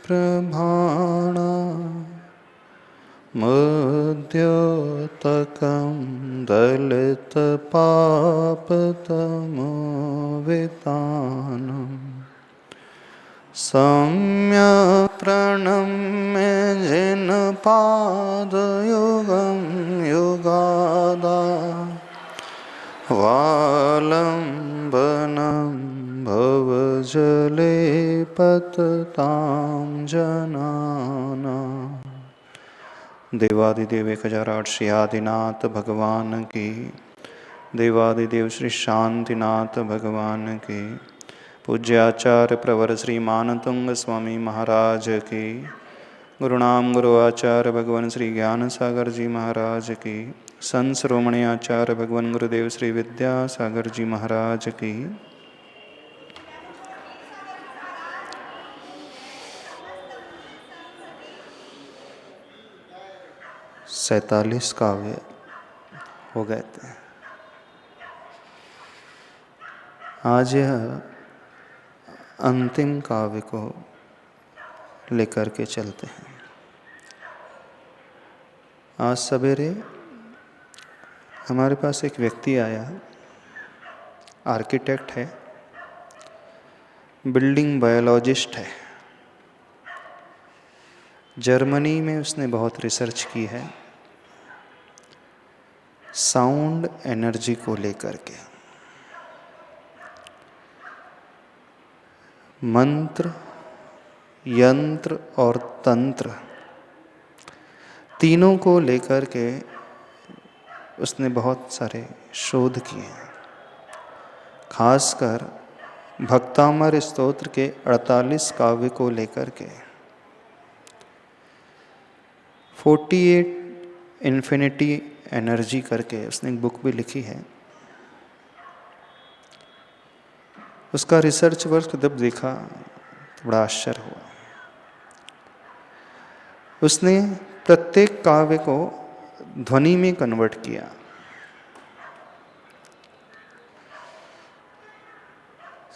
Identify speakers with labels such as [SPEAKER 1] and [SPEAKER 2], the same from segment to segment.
[SPEAKER 1] प्रभाणा मध्योतकं दलितपापतमोवितानम् सम्यक् प्रणम्य जिन पादयुगं युगादा वालम्बनं भवजले पततां जनानां। देवादिदेव 1008 श्री आदिनाथ भगवान की, देवादिदेव श्री शांतिनाथ भगवान की, पूज्य आचार्य प्रवर श्री मानतुंग स्वामी महाराज की, गुरुनाम गुरु आचार्य भगवान श्री ज्ञान सागर जी महाराज की, संत शिरोमणि आचार्य भगवान गुरुदेव श्री विद्यासागर जी महाराज की। 47 काव्य हो गए थे। आज यह अंतिम काव्य को लेकर के चलते हैं। आज सवेरे हमारे पास एक व्यक्ति आया, आर्किटेक्ट है, बिल्डिंग बायोलॉजिस्ट है। जर्मनी में उसने बहुत रिसर्च की है साउंड एनर्जी को लेकर के। मंत्र, यंत्र और तंत्र तीनों को लेकर के उसने बहुत सारे शोध किए, खासकर भक्तामर स्तोत्र के 48 काव्य को लेकर के। 48 इन्फिनिटी एनर्जी करके उसने एक बुक भी लिखी है। उसका रिसर्च वर्क जब देखा तो बड़ा आश्चर्य हुआ। उसने प्रत्येक काव्य को ध्वनि में कन्वर्ट किया।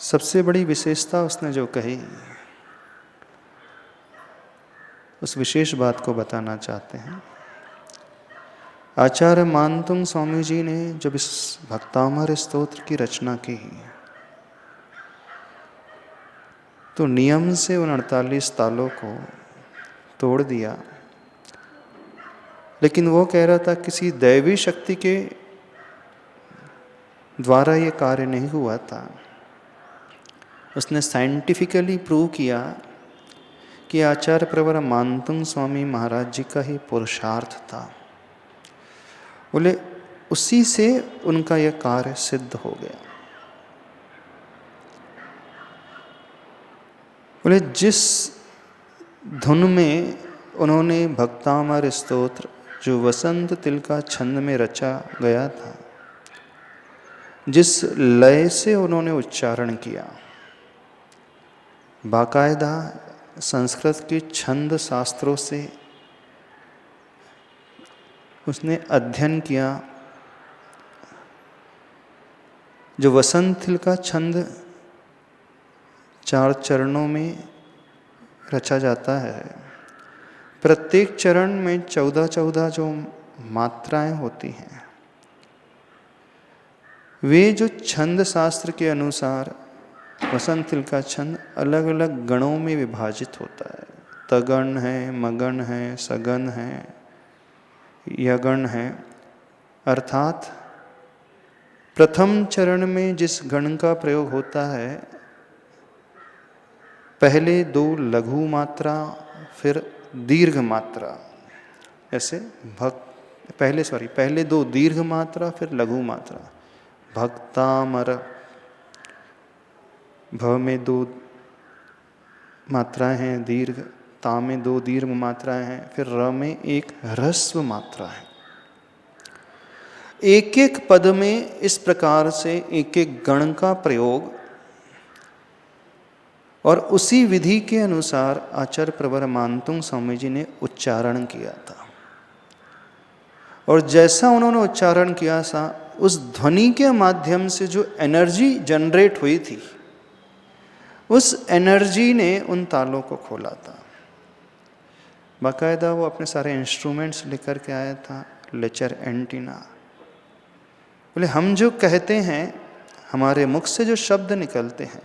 [SPEAKER 1] सबसे बड़ी विशेषता उसने जो कही, उस विशेष बात को बताना चाहते हैं। आचार्य मानतुंग स्वामी जी ने जब इस भक्तामर स्तोत्र की रचना की तो नियम से उन 48 तालों को तोड़ दिया, लेकिन वो कह रहा था किसी दैवी शक्ति के द्वारा ये कार्य नहीं हुआ था। उसने साइंटिफिकली प्रूव किया कि आचार्य प्रवर मानतुंग स्वामी महाराज जी का ही पुरुषार्थ था। बोले उसी से उनका यह कार्य सिद्ध हो गया। बोले जिस धुन में उन्होंने भक्तामर स्तोत्र जो वसंत तिलका छंद में रचा गया था, जिस लय से उन्होंने उच्चारण किया, बाकायदा संस्कृत के छंद शास्त्रों से उसने अध्ययन किया। जो वसंत तिलका छंद 4 चरणों में रचा जाता है, प्रत्येक चरण में 14-14 जो मात्राएं होती हैं, वे जो छंद शास्त्र के अनुसार वसंत तिलका छंद अलग अलग गणों में विभाजित होता है। तगण है, मगन है, सगन है, यगण है। अर्थात प्रथम चरण में जिस गण का प्रयोग होता है, पहले 2 लघु मात्रा फिर दीर्घ मात्रा, ऐसे पहले 2 दीर्घ मात्रा फिर लघु मात्रा। भक्तामर, भ में 2 मात्राएं हैं दीर्घ, ता में 2 दीर्घ मात्राएं हैं, फिर र में 1 ह्रस्व मात्रा है। एक एक पद में इस प्रकार से एक एक गण का प्रयोग, और उसी विधि के अनुसार आचार्य प्रवर मानतुंग स्वामी जी ने उच्चारण किया था। और जैसा उन्होंने उच्चारण किया था, उस ध्वनि के माध्यम से जो एनर्जी जनरेट हुई थी, उस एनर्जी ने उन तालों को खोला था। बाकायदा वो अपने सारे इंस्ट्रूमेंट्स लेकर के आया था, लेचर एंटीना। बोले हम जो कहते हैं, हमारे मुख से जो शब्द निकलते हैं,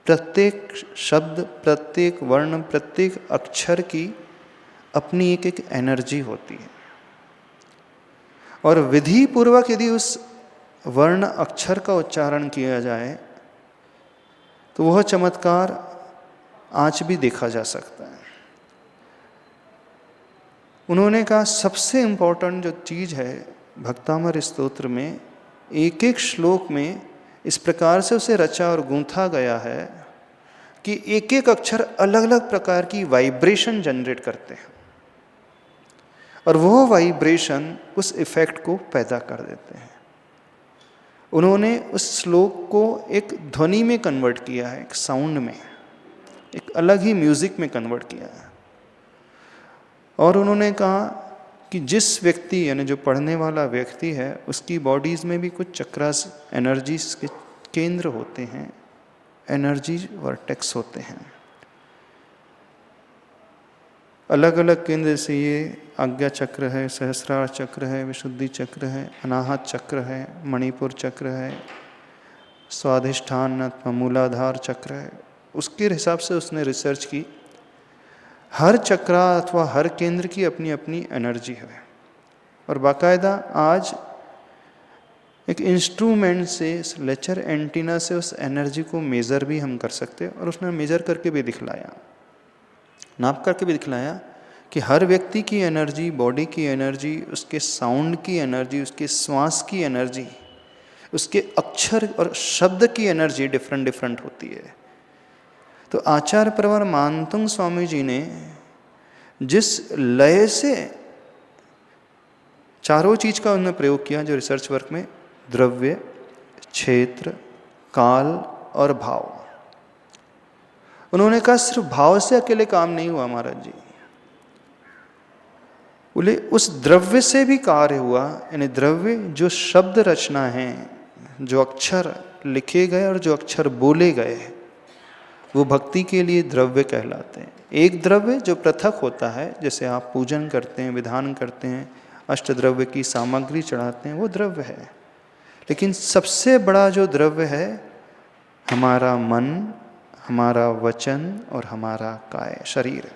[SPEAKER 1] प्रत्येक शब्द, प्रत्येक वर्ण, प्रत्येक अक्षर की अपनी एक एक एनर्जी होती है। और विधि पूर्वक यदि उस वर्ण अक्षर का उच्चारण किया जाए तो वह चमत्कार आज भी देखा जा सकता है। उन्होंने कहा सबसे इम्पोर्टेंट जो चीज़ है भक्तामर स्तोत्र में, एक एक श्लोक में इस प्रकार से उसे रचा और गूंथा गया है कि एक एक अक्षर अलग अलग प्रकार की वाइब्रेशन जनरेट करते हैं और वह वाइब्रेशन उस इफेक्ट को पैदा कर देते हैं। उन्होंने उस श्लोक को एक ध्वनि में कन्वर्ट किया है, एक साउंड में, एक अलग ही म्यूजिक में कन्वर्ट किया है। और उन्होंने कहा कि जिस व्यक्ति यानी जो पढ़ने वाला व्यक्ति है, उसकी बॉडीज़ में भी कुछ चक्रास, एनर्जीज के केंद्र होते हैं, एनर्जी वर्टेक्स होते हैं। अलग अलग केंद्र से ये आज्ञा चक्र है, सहस्रार चक्र है, विशुद्धि चक्र है, अनाहत चक्र है, मणिपुर चक्र है, स्वाधिष्ठान अथवा मूलाधार चक्र है। उसके हिसाब से उसने रिसर्च की। हर चक्रा अथवा हर केंद्र की अपनी अपनी एनर्जी है और बाकायदा आज एक इंस्ट्रूमेंट से, इस लेचर एंटीना से उस एनर्जी को मेज़र भी हम कर सकते हैं। और उसने मेज़र करके भी दिखलाया, नाप करके भी दिखलाया कि हर व्यक्ति की एनर्जी, बॉडी की एनर्जी, उसके साउंड की एनर्जी, उसके श्वास की एनर्जी, उसके अक्षर और शब्द की एनर्जी डिफरेंट डिफरेंट होती है। तो आचार्य प्रवर मानतुंग स्वामी जी ने जिस लय से चारों चीज का उन्होंने प्रयोग किया जो रिसर्च वर्क में, द्रव्य, क्षेत्र, काल और भाव। उन्होंने कहा सिर्फ भाव से अकेले काम नहीं हुआ महाराज जी, बोले उस द्रव्य से भी कार्य हुआ। यानी द्रव्य जो शब्द रचना है, जो अक्षर लिखे गए और जो अक्षर बोले गए, वो भक्ति के लिए द्रव्य कहलाते हैं। एक द्रव्य जो पृथक होता है, जैसे आप पूजन करते हैं, विधान करते हैं, अष्टद्रव्य की सामग्री चढ़ाते हैं, वो द्रव्य है। लेकिन सबसे बड़ा जो द्रव्य है, हमारा मन, हमारा वचन और हमारा काय, शरीर।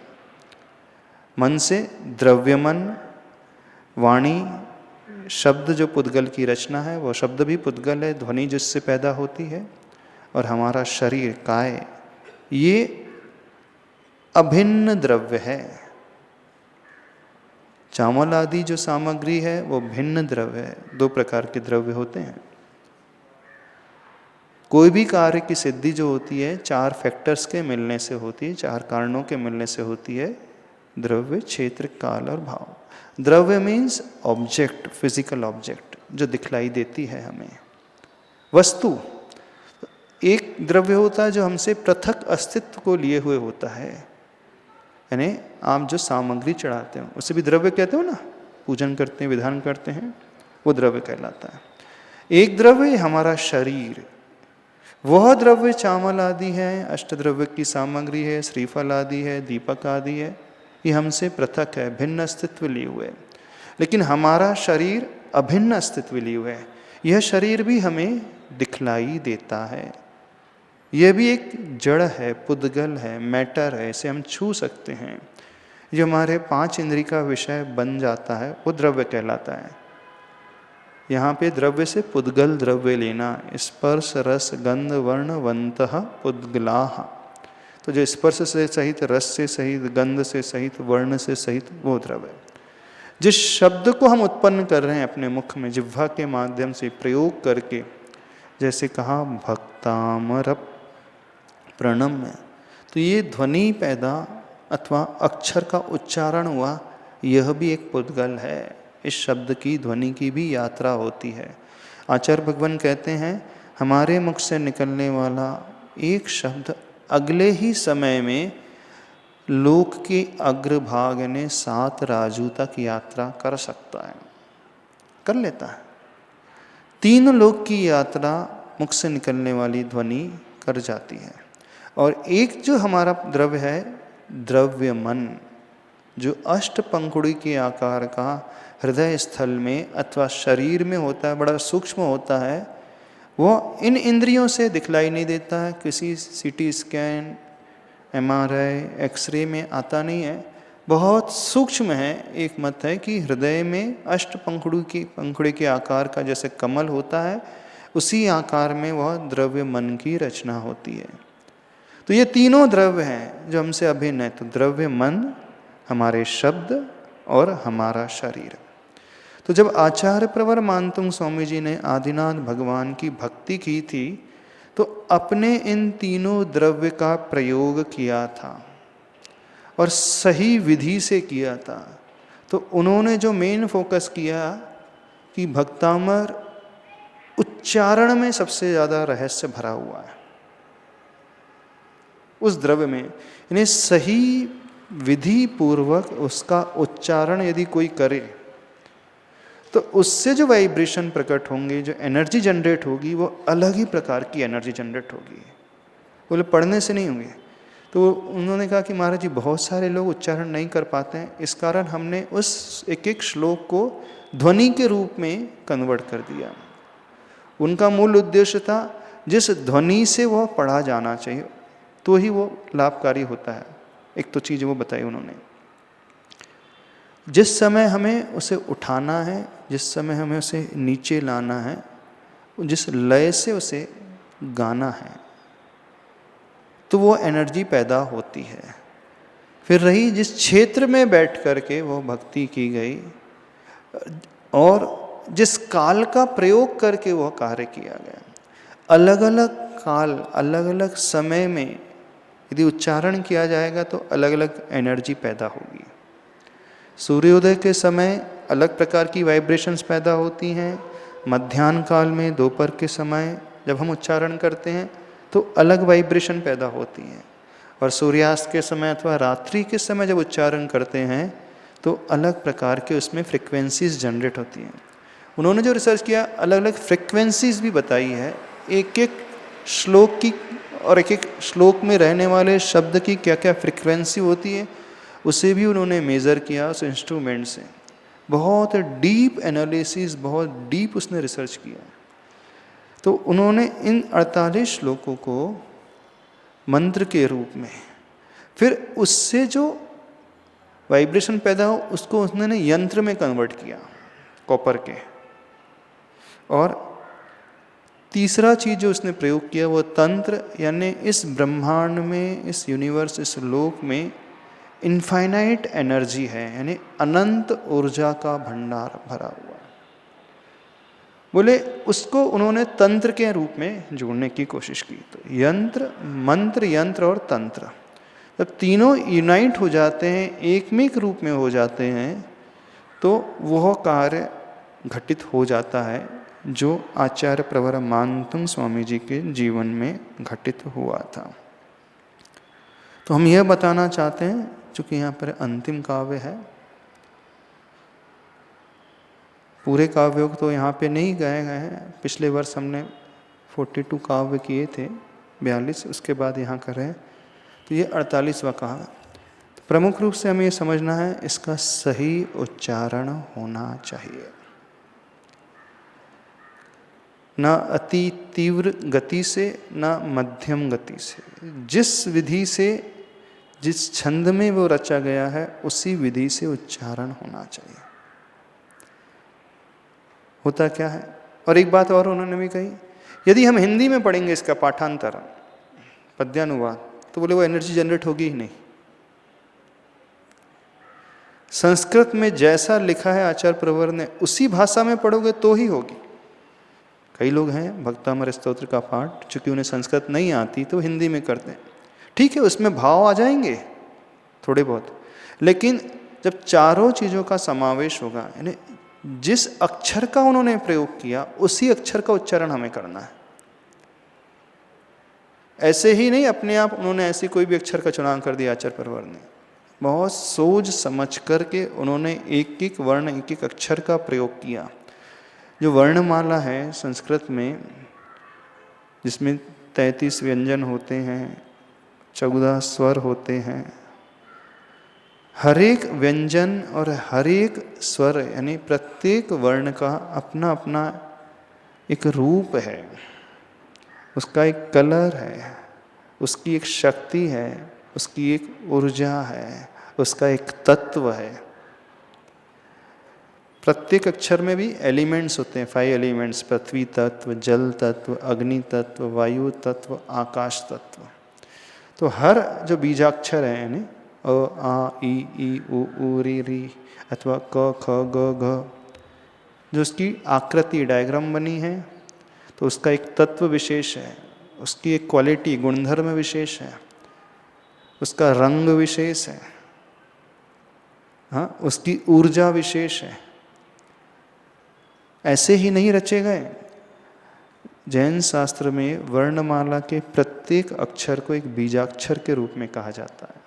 [SPEAKER 1] मन से द्रव्य मन, वाणी, शब्द जो पुद्गल की रचना है वो शब्द भी पुद्गल है, ध्वनि जिससे पैदा होती है, और हमारा शरीर, काय, ये अभिन्न द्रव्य है। चावल आदि जो सामग्री है वो भिन्न द्रव्य है। दो प्रकार के द्रव्य होते हैं। कोई भी कार्य की सिद्धि जो होती है चार फैक्टर्स के मिलने से होती है, चार कारणों के मिलने से होती है, द्रव्य, क्षेत्र, काल और भाव। द्रव्य मीन्स ऑब्जेक्ट, फिजिकल ऑब्जेक्ट जो दिखलाई देती है हमें, वस्तु। एक द्रव्य होता है जो हमसे पृथक अस्तित्व को लिए हुए होता है, यानी आप जो सामग्री चढ़ाते हो उसे भी द्रव्य कहते हो ना, पूजन करते हैं, विधान करते हैं, वो द्रव्य कहलाता है। एक द्रव्य हमारा शरीर, वह द्रव्य चावल आदि है, अष्टद्रव्य की सामग्री है, श्रीफल आदि है, दीपक आदि है, ये हमसे पृथक है, भिन्न अस्तित्व लिए हुए। लेकिन हमारा शरीर अभिन्न अस्तित्व लिए हुए है। यह शरीर भी हमें दिखलाई देता है। यह भी एक जड़ है, पुद्गल है, मैटर है, इसे हम छू सकते हैं। जो हमारे पांच इंद्रिय का विषय बन जाता है वो द्रव्य कहलाता है। यहाँ पे द्रव्य से पुद्गल द्रव्य लेना, स्पर्श रस गंध वर्ण वंतः पुद्गलाः। तो जो स्पर्श से सहित, रस से सहित, गंध से सहित, वर्ण से सहित, वो द्रव्य। जिस शब्द को हम उत्पन्न कर रहे हैं अपने मुख में जिह्वा के माध्यम से प्रयोग करके, जैसे कहा भक्तामर प्रणम्य, तो ये ध्वनि पैदा अथवा अक्षर का उच्चारण हुआ, यह भी एक पुद्गल है। इस शब्द की, ध्वनि की भी यात्रा होती है। आचार्य भगवान कहते हैं हमारे मुख से निकलने वाला एक शब्द अगले ही समय में लोक के अग्रभाग ने 7 राजू तक यात्रा कर सकता है, कर लेता है। 3 लोक की यात्रा मुख से निकलने वाली ध्वनि कर जाती है। और एक जो हमारा द्रव्य है, द्रव्य मन, जो अष्ट पंखुड़ी के आकार का हृदय स्थल में अथवा शरीर में होता है, बड़ा सूक्ष्म होता है, वो इन इंद्रियों से दिखलाई नहीं देता है, किसी सीटी स्कैन, एमआरआई, एक्सरे में आता नहीं है, बहुत सूक्ष्म है। एक मत है कि हृदय में अष्ट पंखुड़ी के आकार का जैसे कमल होता है, उसी आकार में वह द्रव्य मन की रचना होती है। तो ये तीनों द्रव्य हैं जो हमसे अभिन्न है। तो द्रव्य मन, हमारे शब्द और हमारा शरीर। तो जब आचार्य प्रवर मानतुंग स्वामी जी ने आदिनाथ भगवान की भक्ति की थी, तो अपने इन तीनों द्रव्य का प्रयोग किया था और सही विधि से किया था। तो उन्होंने जो मेन फोकस किया कि भक्तामर उच्चारण में सबसे ज़्यादा रहस्य भरा हुआ है, उस द्रव्य में, यानी सही विधि पूर्वक उसका उच्चारण यदि कोई करे तो उससे जो वाइब्रेशन प्रकट होंगे, जो एनर्जी जनरेट होगी, वो अलग ही प्रकार की एनर्जी जनरेट होगी, बोले पढ़ने से नहीं होंगे। तो उन्होंने कहा कि महाराज जी बहुत सारे लोग उच्चारण नहीं कर पाते हैं, इस कारण हमने उस एक एक श्लोक को ध्वनि के रूप में कन्वर्ट कर दिया। उनका मूल उद्देश्य था जिस ध्वनि से वह पढ़ा जाना चाहिए तो ही वो लाभकारी होता है। एक तो चीज़ वो बताई उन्होंने, जिस समय हमें उसे उठाना है, जिस समय हमें उसे नीचे लाना है, जिस लय से उसे गाना है, तो वो एनर्जी पैदा होती है। फिर रही जिस क्षेत्र में बैठ करके वो भक्ति की गई और जिस काल का प्रयोग करके वह कार्य किया गया, अलग अलग काल, अलग अलग समय में यदि उच्चारण किया जाएगा तो अलग अलग एनर्जी पैदा होगी। सूर्योदय के समय अलग प्रकार की वाइब्रेशंस पैदा होती हैं, मध्याह्न काल में, दोपहर के समय जब हम उच्चारण करते हैं तो अलग वाइब्रेशन पैदा होती हैं, और सूर्यास्त के समय अथवा रात्रि के समय जब उच्चारण करते हैं तो अलग प्रकार के उसमें फ्रिक्वेंसीज जनरेट होती हैं। उन्होंने जो रिसर्च किया, अलग अलग फ्रिक्वेंसीज भी बताई है, एक एक श्लोक की और एक एक श्लोक में रहने वाले शब्द की क्या क्या फ्रिक्वेंसी होती है, उसे भी उन्होंने मेज़र किया उस इंस्ट्रूमेंट से। बहुत डीप एनालिसिस, बहुत डीप उसने रिसर्च किया। तो उन्होंने इन 48 श्लोकों को मंत्र के रूप में, फिर उससे जो वाइब्रेशन पैदा हो उसको उसने यंत्र में कन्वर्ट किया, कॉपर के। और तीसरा चीज़ जो उसने प्रयोग किया वो तंत्र, यानी इस ब्रह्मांड में, इस यूनिवर्स, इस लोक में इनफाइनाइट एनर्जी है, यानी अनंत ऊर्जा का भंडार भरा हुआ। बोले उसको उन्होंने तंत्र के रूप में जोड़ने की कोशिश की। तो यंत्र, मंत्र, यंत्र और तंत्र जब तीनों यूनाइट हो जाते हैं, एकमिक रूप में हो जाते हैं, तो वह कार्य घटित हो जाता है जो आचार्य प्रवर मानतुंग स्वामी जी के जीवन में घटित हुआ था। तो हम यह बताना चाहते हैं, चूँकि यहाँ पर अंतिम काव्य है, पूरे काव्यों तो यहाँ पे नहीं गए गए हैं। पिछले वर्ष हमने 42 काव्य किए थे, 42, उसके बाद यहाँ कर रहे हैं, तो ये 48वां काव्य। तो प्रमुख रूप से हमें ये समझना है, इसका सही उच्चारण होना चाहिए, ना अति तीव्र गति से, ना मध्यम गति से। जिस विधि से, जिस छंद में वो रचा गया है, उसी विधि से उच्चारण होना चाहिए। होता क्या है, और एक बात और उन्होंने भी कही, यदि हम हिंदी में पढ़ेंगे इसका पाठांतर, पद्यानुवाद, तो बोले वो एनर्जी जनरेट होगी ही नहीं। संस्कृत में जैसा लिखा है आचार्य प्रवर ने, उसी भाषा में पढ़ोगे तो ही होगी। कई लोग हैं भक्तामर स्तोत्र का पाठ, चूंकि उन्हें संस्कृत नहीं आती तो हिंदी में करते हैं, ठीक है, उसमें भाव आ जाएंगे थोड़े बहुत, लेकिन जब चारों चीज़ों का समावेश होगा, यानी जिस अक्षर का उन्होंने प्रयोग किया उसी अक्षर का उच्चारण हमें करना है। ऐसे ही नहीं अपने आप उन्होंने ऐसी कोई भी अक्षर का चुनाव कर दिया आचार्य प्रवर ने, बहुत सोच समझ करके उन्होंने एक एक वर्ण, एक एक अक्षर का प्रयोग किया। जो वर्णमाला है संस्कृत में, जिसमें 33 व्यंजन होते हैं, 14 स्वर होते हैं। हर एक व्यंजन और हर एक स्वर यानी प्रत्येक वर्ण का अपना अपना एक रूप है, उसका एक कलर है, उसकी एक शक्ति है, उसकी एक ऊर्जा है, उसका एक तत्व है। प्रत्येक अक्षर में भी एलिमेंट्स होते हैं, 5 एलिमेंट्स, पृथ्वी तत्व, जल तत्व, अग्नि तत्व, वायु तत्व, आकाश तत्व। तो हर जो बीजाक्षर है यानी अ, आ, ई, उ, री, अथवा क, ख, ग, घ, जो उसकी आकृति डायग्राम बनी है, तो उसका एक तत्व विशेष है, उसकी एक क्वालिटी गुणधर्म विशेष है, उसका रंग विशेष है, हाँ, उसकी ऊर्जा विशेष है। ऐसे ही नहीं रचे गए। जैन शास्त्र में वर्णमाला के प्रत्येक अक्षर को एक बीजाक्षर के रूप में कहा जाता है,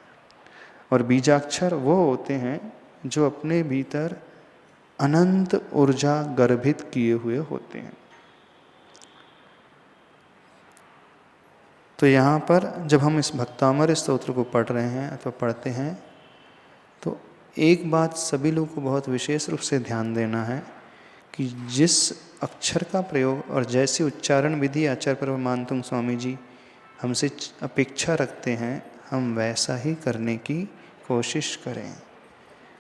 [SPEAKER 1] और बीजाक्षर वो होते हैं जो अपने भीतर अनंत ऊर्जा गर्भित किए हुए होते हैं। तो यहाँ पर जब हम इस भक्तामर स्तोत्र को पढ़ रहे हैं अथवा पढ़ते हैं, तो एक बात सभी लोगों को बहुत विशेष रूप से ध्यान देना है कि जिस अक्षर का प्रयोग और जैसी उच्चारण विधि आचार्य परमानंद स्वामी जी हमसे अपेक्षा रखते हैं, हम वैसा ही करने की कोशिश करें।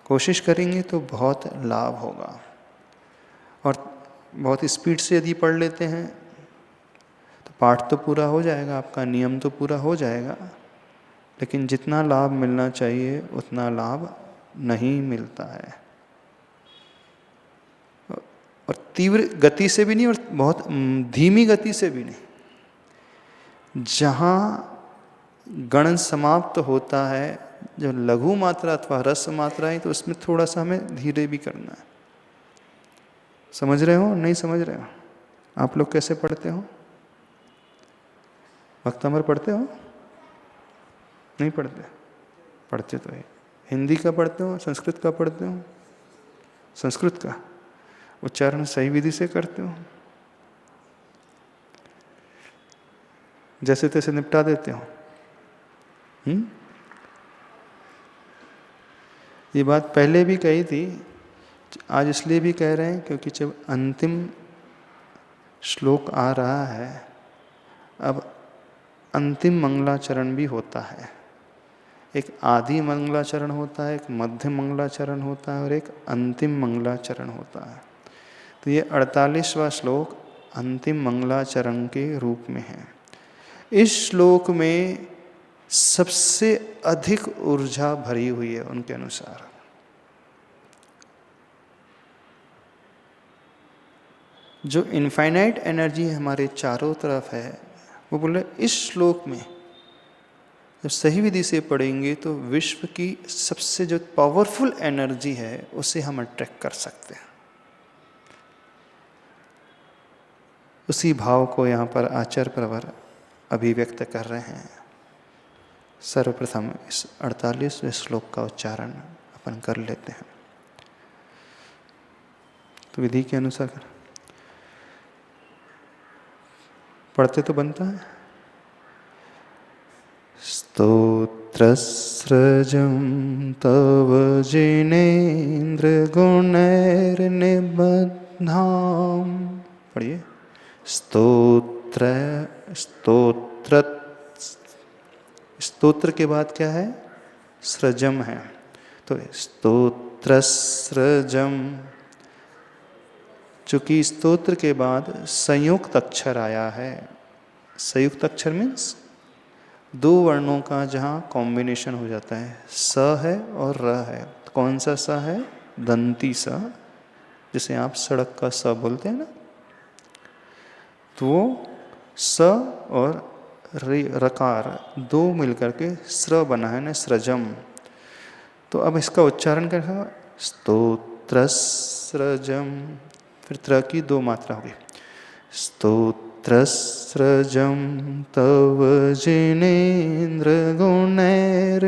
[SPEAKER 1] कोशिश करेंगे तो बहुत लाभ होगा। और बहुत स्पीड से यदि पढ़ लेते हैं तो पाठ तो पूरा हो जाएगा, आपका नियम तो पूरा हो जाएगा, लेकिन जितना लाभ मिलना चाहिए उतना लाभ नहीं मिलता है। और तीव्र गति से भी नहीं और बहुत धीमी गति से भी नहीं। जहाँ गण समाप्त होता है, जो लघु मात्रा अथवा रस मात्रा है, तो उसमें थोड़ा सा हमें धीरे भी करना है। समझ रहे हो नहीं समझ रहे हो? आप लोग कैसे पढ़ते हो? भक्तामर पढ़ते हो? नहीं पढ़ते? पढ़ते तो है। हिंदी का पढ़ते हो, संस्कृत का पढ़ते हो? संस्कृत का उच्चारण सही विधि से करते हो? जैसे तैसे निपटा देते हो? ये बात पहले भी कही थी, आज इसलिए भी कह रहे हैं क्योंकि जब अंतिम श्लोक आ रहा है, अब अंतिम मंगलाचरण भी होता है। एक आदि मंगलाचरण होता है, एक मध्य मंगलाचरण होता है और एक अंतिम मंगलाचरण होता है। तो ये 48वां श्लोक अंतिम मंगलाचरण के रूप में है। इस श्लोक में सबसे अधिक ऊर्जा भरी हुई है उनके अनुसार। जो इनफाइनाइट एनर्जी हमारे चारों तरफ है, वो बोले इस श्लोक में जब सही विधि से पढ़ेंगे तो विश्व की सबसे जो पावरफुल एनर्जी है उसे हम अट्रैक्ट कर सकते हैं। उसी भाव को यहाँ पर आचार्य प्रवर अभिव्यक्त कर रहे हैं। सर्वप्रथम इस 48वें श्लोक का उच्चारण अपन कर लेते हैं। तो विधि के अनुसार पढ़ते तो बनता है। स्तोत्रस्रजं तव जिनेन्द्र गुणैर्निबद्धां। पढ़िए। स्तोत्र के बाद क्या है? सृजम है। तो स्तोत्रस्रजम, चूंकि स्तोत्र के बाद संयुक्त अक्षर आया है। संयुक्त अक्षर मीन्स दो वर्णों का जहाँ कॉम्बिनेशन हो जाता है, स है और र है। तो कौन सा स है? दंती स, जिसे आप सड़क का स बोलते हैं ना। तो वो स और रकार दो मिलकर के स्र बना है ना, सृजम। तो अब इसका उच्चारण करेगा स्तोत्रस्रजम, फिर त्र की दो मात्रा होगी। स्तोत्रस्रजं तव जिनेन्द्र गुणैर्निबद्धां।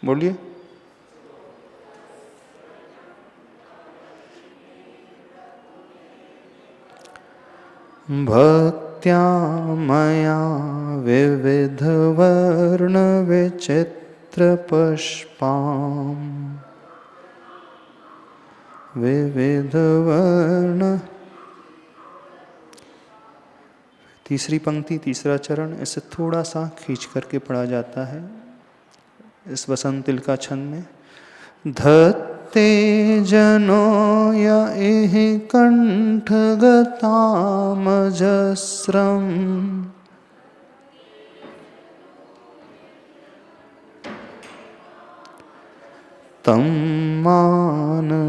[SPEAKER 1] बोलिए। भक्तामृत भक्त्या मया विविधवर्णविचित्रपुष्पाम् विविधवर्ण। तीसरी पंक्ति, तीसरा चरण, इसे थोड़ा सा खींच करके पढ़ा जाता है इस वसंत तिलका छंद में। धत्ते जनो यह कंठगतामजस्रम् तं मानतुङ्गमवशा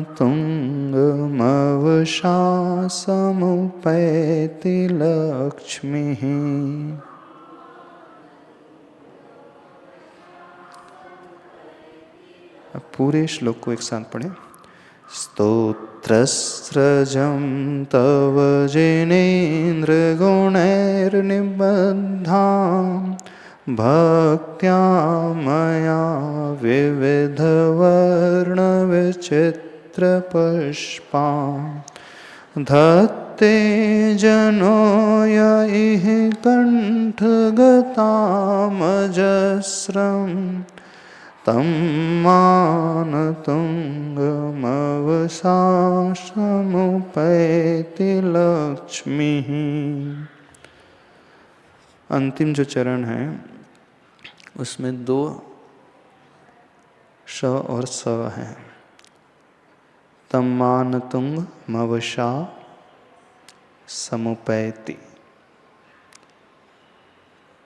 [SPEAKER 1] समुपैति लक्ष्मीः। अब पूरे श्लोक को एक साथ पढ़ें। स्तोत्रस्रजं तव जिनेन्द्रगुणैर्निबद्धां भक्त्या मया विविधवर्णविचित्रपुष्पां धत्ते जनो यैः कंठगतामजस्रम् तं मानतुङ्गमवशा समुपैति लक्ष्मीः। अंतिम जो चरण है उसमें 2 श और स हैं। तं मानतुङ्गमवशा समुपैति।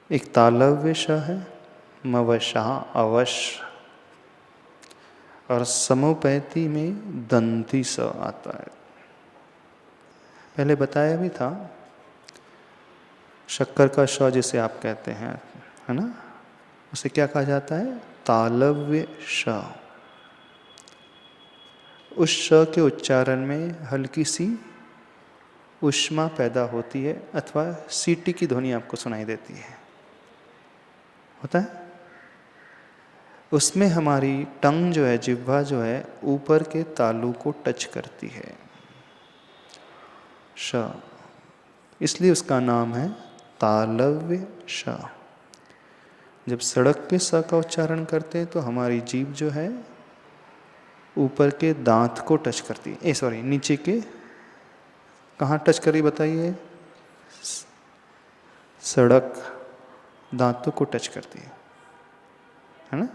[SPEAKER 1] एक तालव्य श है, मवशा अवश्य, और समुपैति में दंती स आता है। पहले बताया भी था, शक्कर का श जिसे आप कहते हैं, है ना, उसे क्या कहा जाता है? तालव्य श। उस श के उच्चारण में हल्की सी ऊष्मा पैदा होती है अथवा सीटी की ध्वनि आपको सुनाई देती है, होता है। उसमें हमारी टंग जो है, जिह्वा जो है, ऊपर के तालु को टच करती है, श, इसलिए उसका नाम है तालव्य श। जब सड़क के स का उच्चारण करते हैं तो हमारी जीभ जो है ऊपर के दांत को टच करती है, सॉरी, नीचे के, कहाँ टच करी बताइए? सड़क दांतों को टच करती है ना।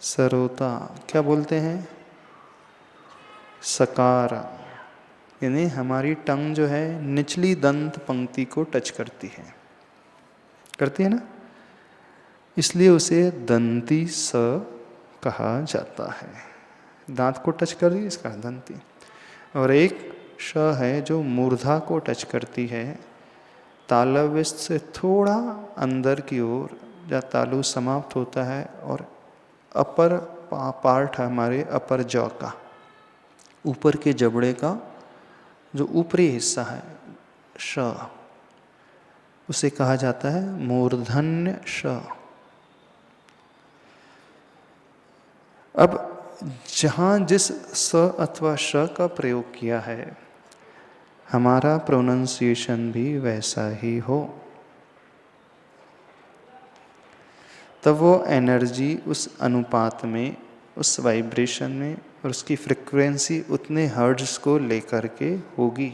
[SPEAKER 1] सरोता क्या बोलते हैं? सकार, यानी हमारी टंग जो है निचली दंत पंक्ति को टच करती है ना, इसलिए उसे दंती स कहा जाता है। दांत को टच कर रही है, इसका दंती। और एक श है जो मूर्धा को टच करती है, तालव्य से थोड़ा अंदर की ओर जहाँ तालु समाप्त होता है, और अपर पार्ट है हमारे अपर जॉ का, ऊपर के जबड़े का जो ऊपरी हिस्सा है, श, उसे कहा जाता है मूर्धन्य श। अब जहाँ जिस स अथवा श का प्रयोग किया है, हमारा प्रोनाउंसिएशन भी वैसा ही हो, तब वो एनर्जी उस अनुपात में, उस वाइब्रेशन में, और उसकी फ्रिक्वेंसी उतने हर्ट्ज को लेकर के होगी,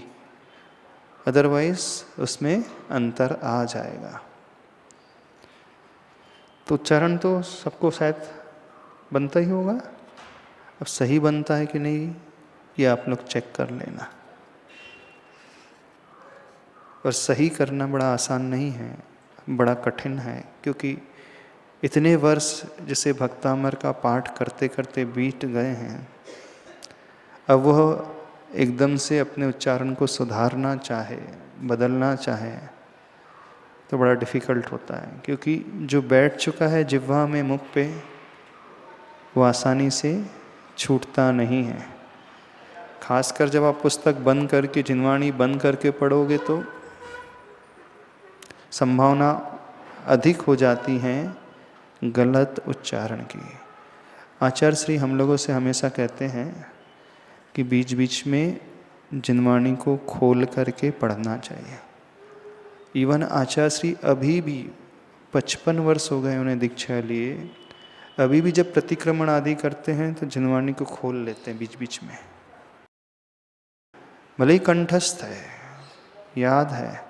[SPEAKER 1] अदरवाइज उसमें अंतर आ जाएगा। तो उच्चारण तो सबको शायद बनता ही होगा, अब सही बनता है कि नहीं ये आप लोग चेक कर लेना। और सही करना बड़ा आसान नहीं है, बड़ा कठिन है, क्योंकि इतने वर्ष जिसे भक्तामर का पाठ करते करते बीत गए हैं, अब वह एकदम से अपने उच्चारण को सुधारना चाहे, बदलना चाहे, तो बड़ा डिफ़िकल्ट होता है, क्योंकि जो बैठ चुका है जिह्वा में, मुख पे, वो आसानी से छूटता नहीं है। खासकर जब आप पुस्तक बंद करके, जिनवाणी बंद करके पढ़ोगे तो संभावना अधिक हो जाती है गलत उच्चारण की। आचार्य श्री हम लोगों से हमेशा कहते हैं कि बीच बीच में जिनवाणी को खोल करके पढ़ना चाहिए। इवन आचार्य श्री अभी भी 55 वर्ष हो गए उन्हें दीक्षा लिए, अभी भी जब प्रतिक्रमण आदि करते हैं तो जिनवाणी को खोल लेते हैं बीच बीच में। भले ही कंठस्थ है, याद है,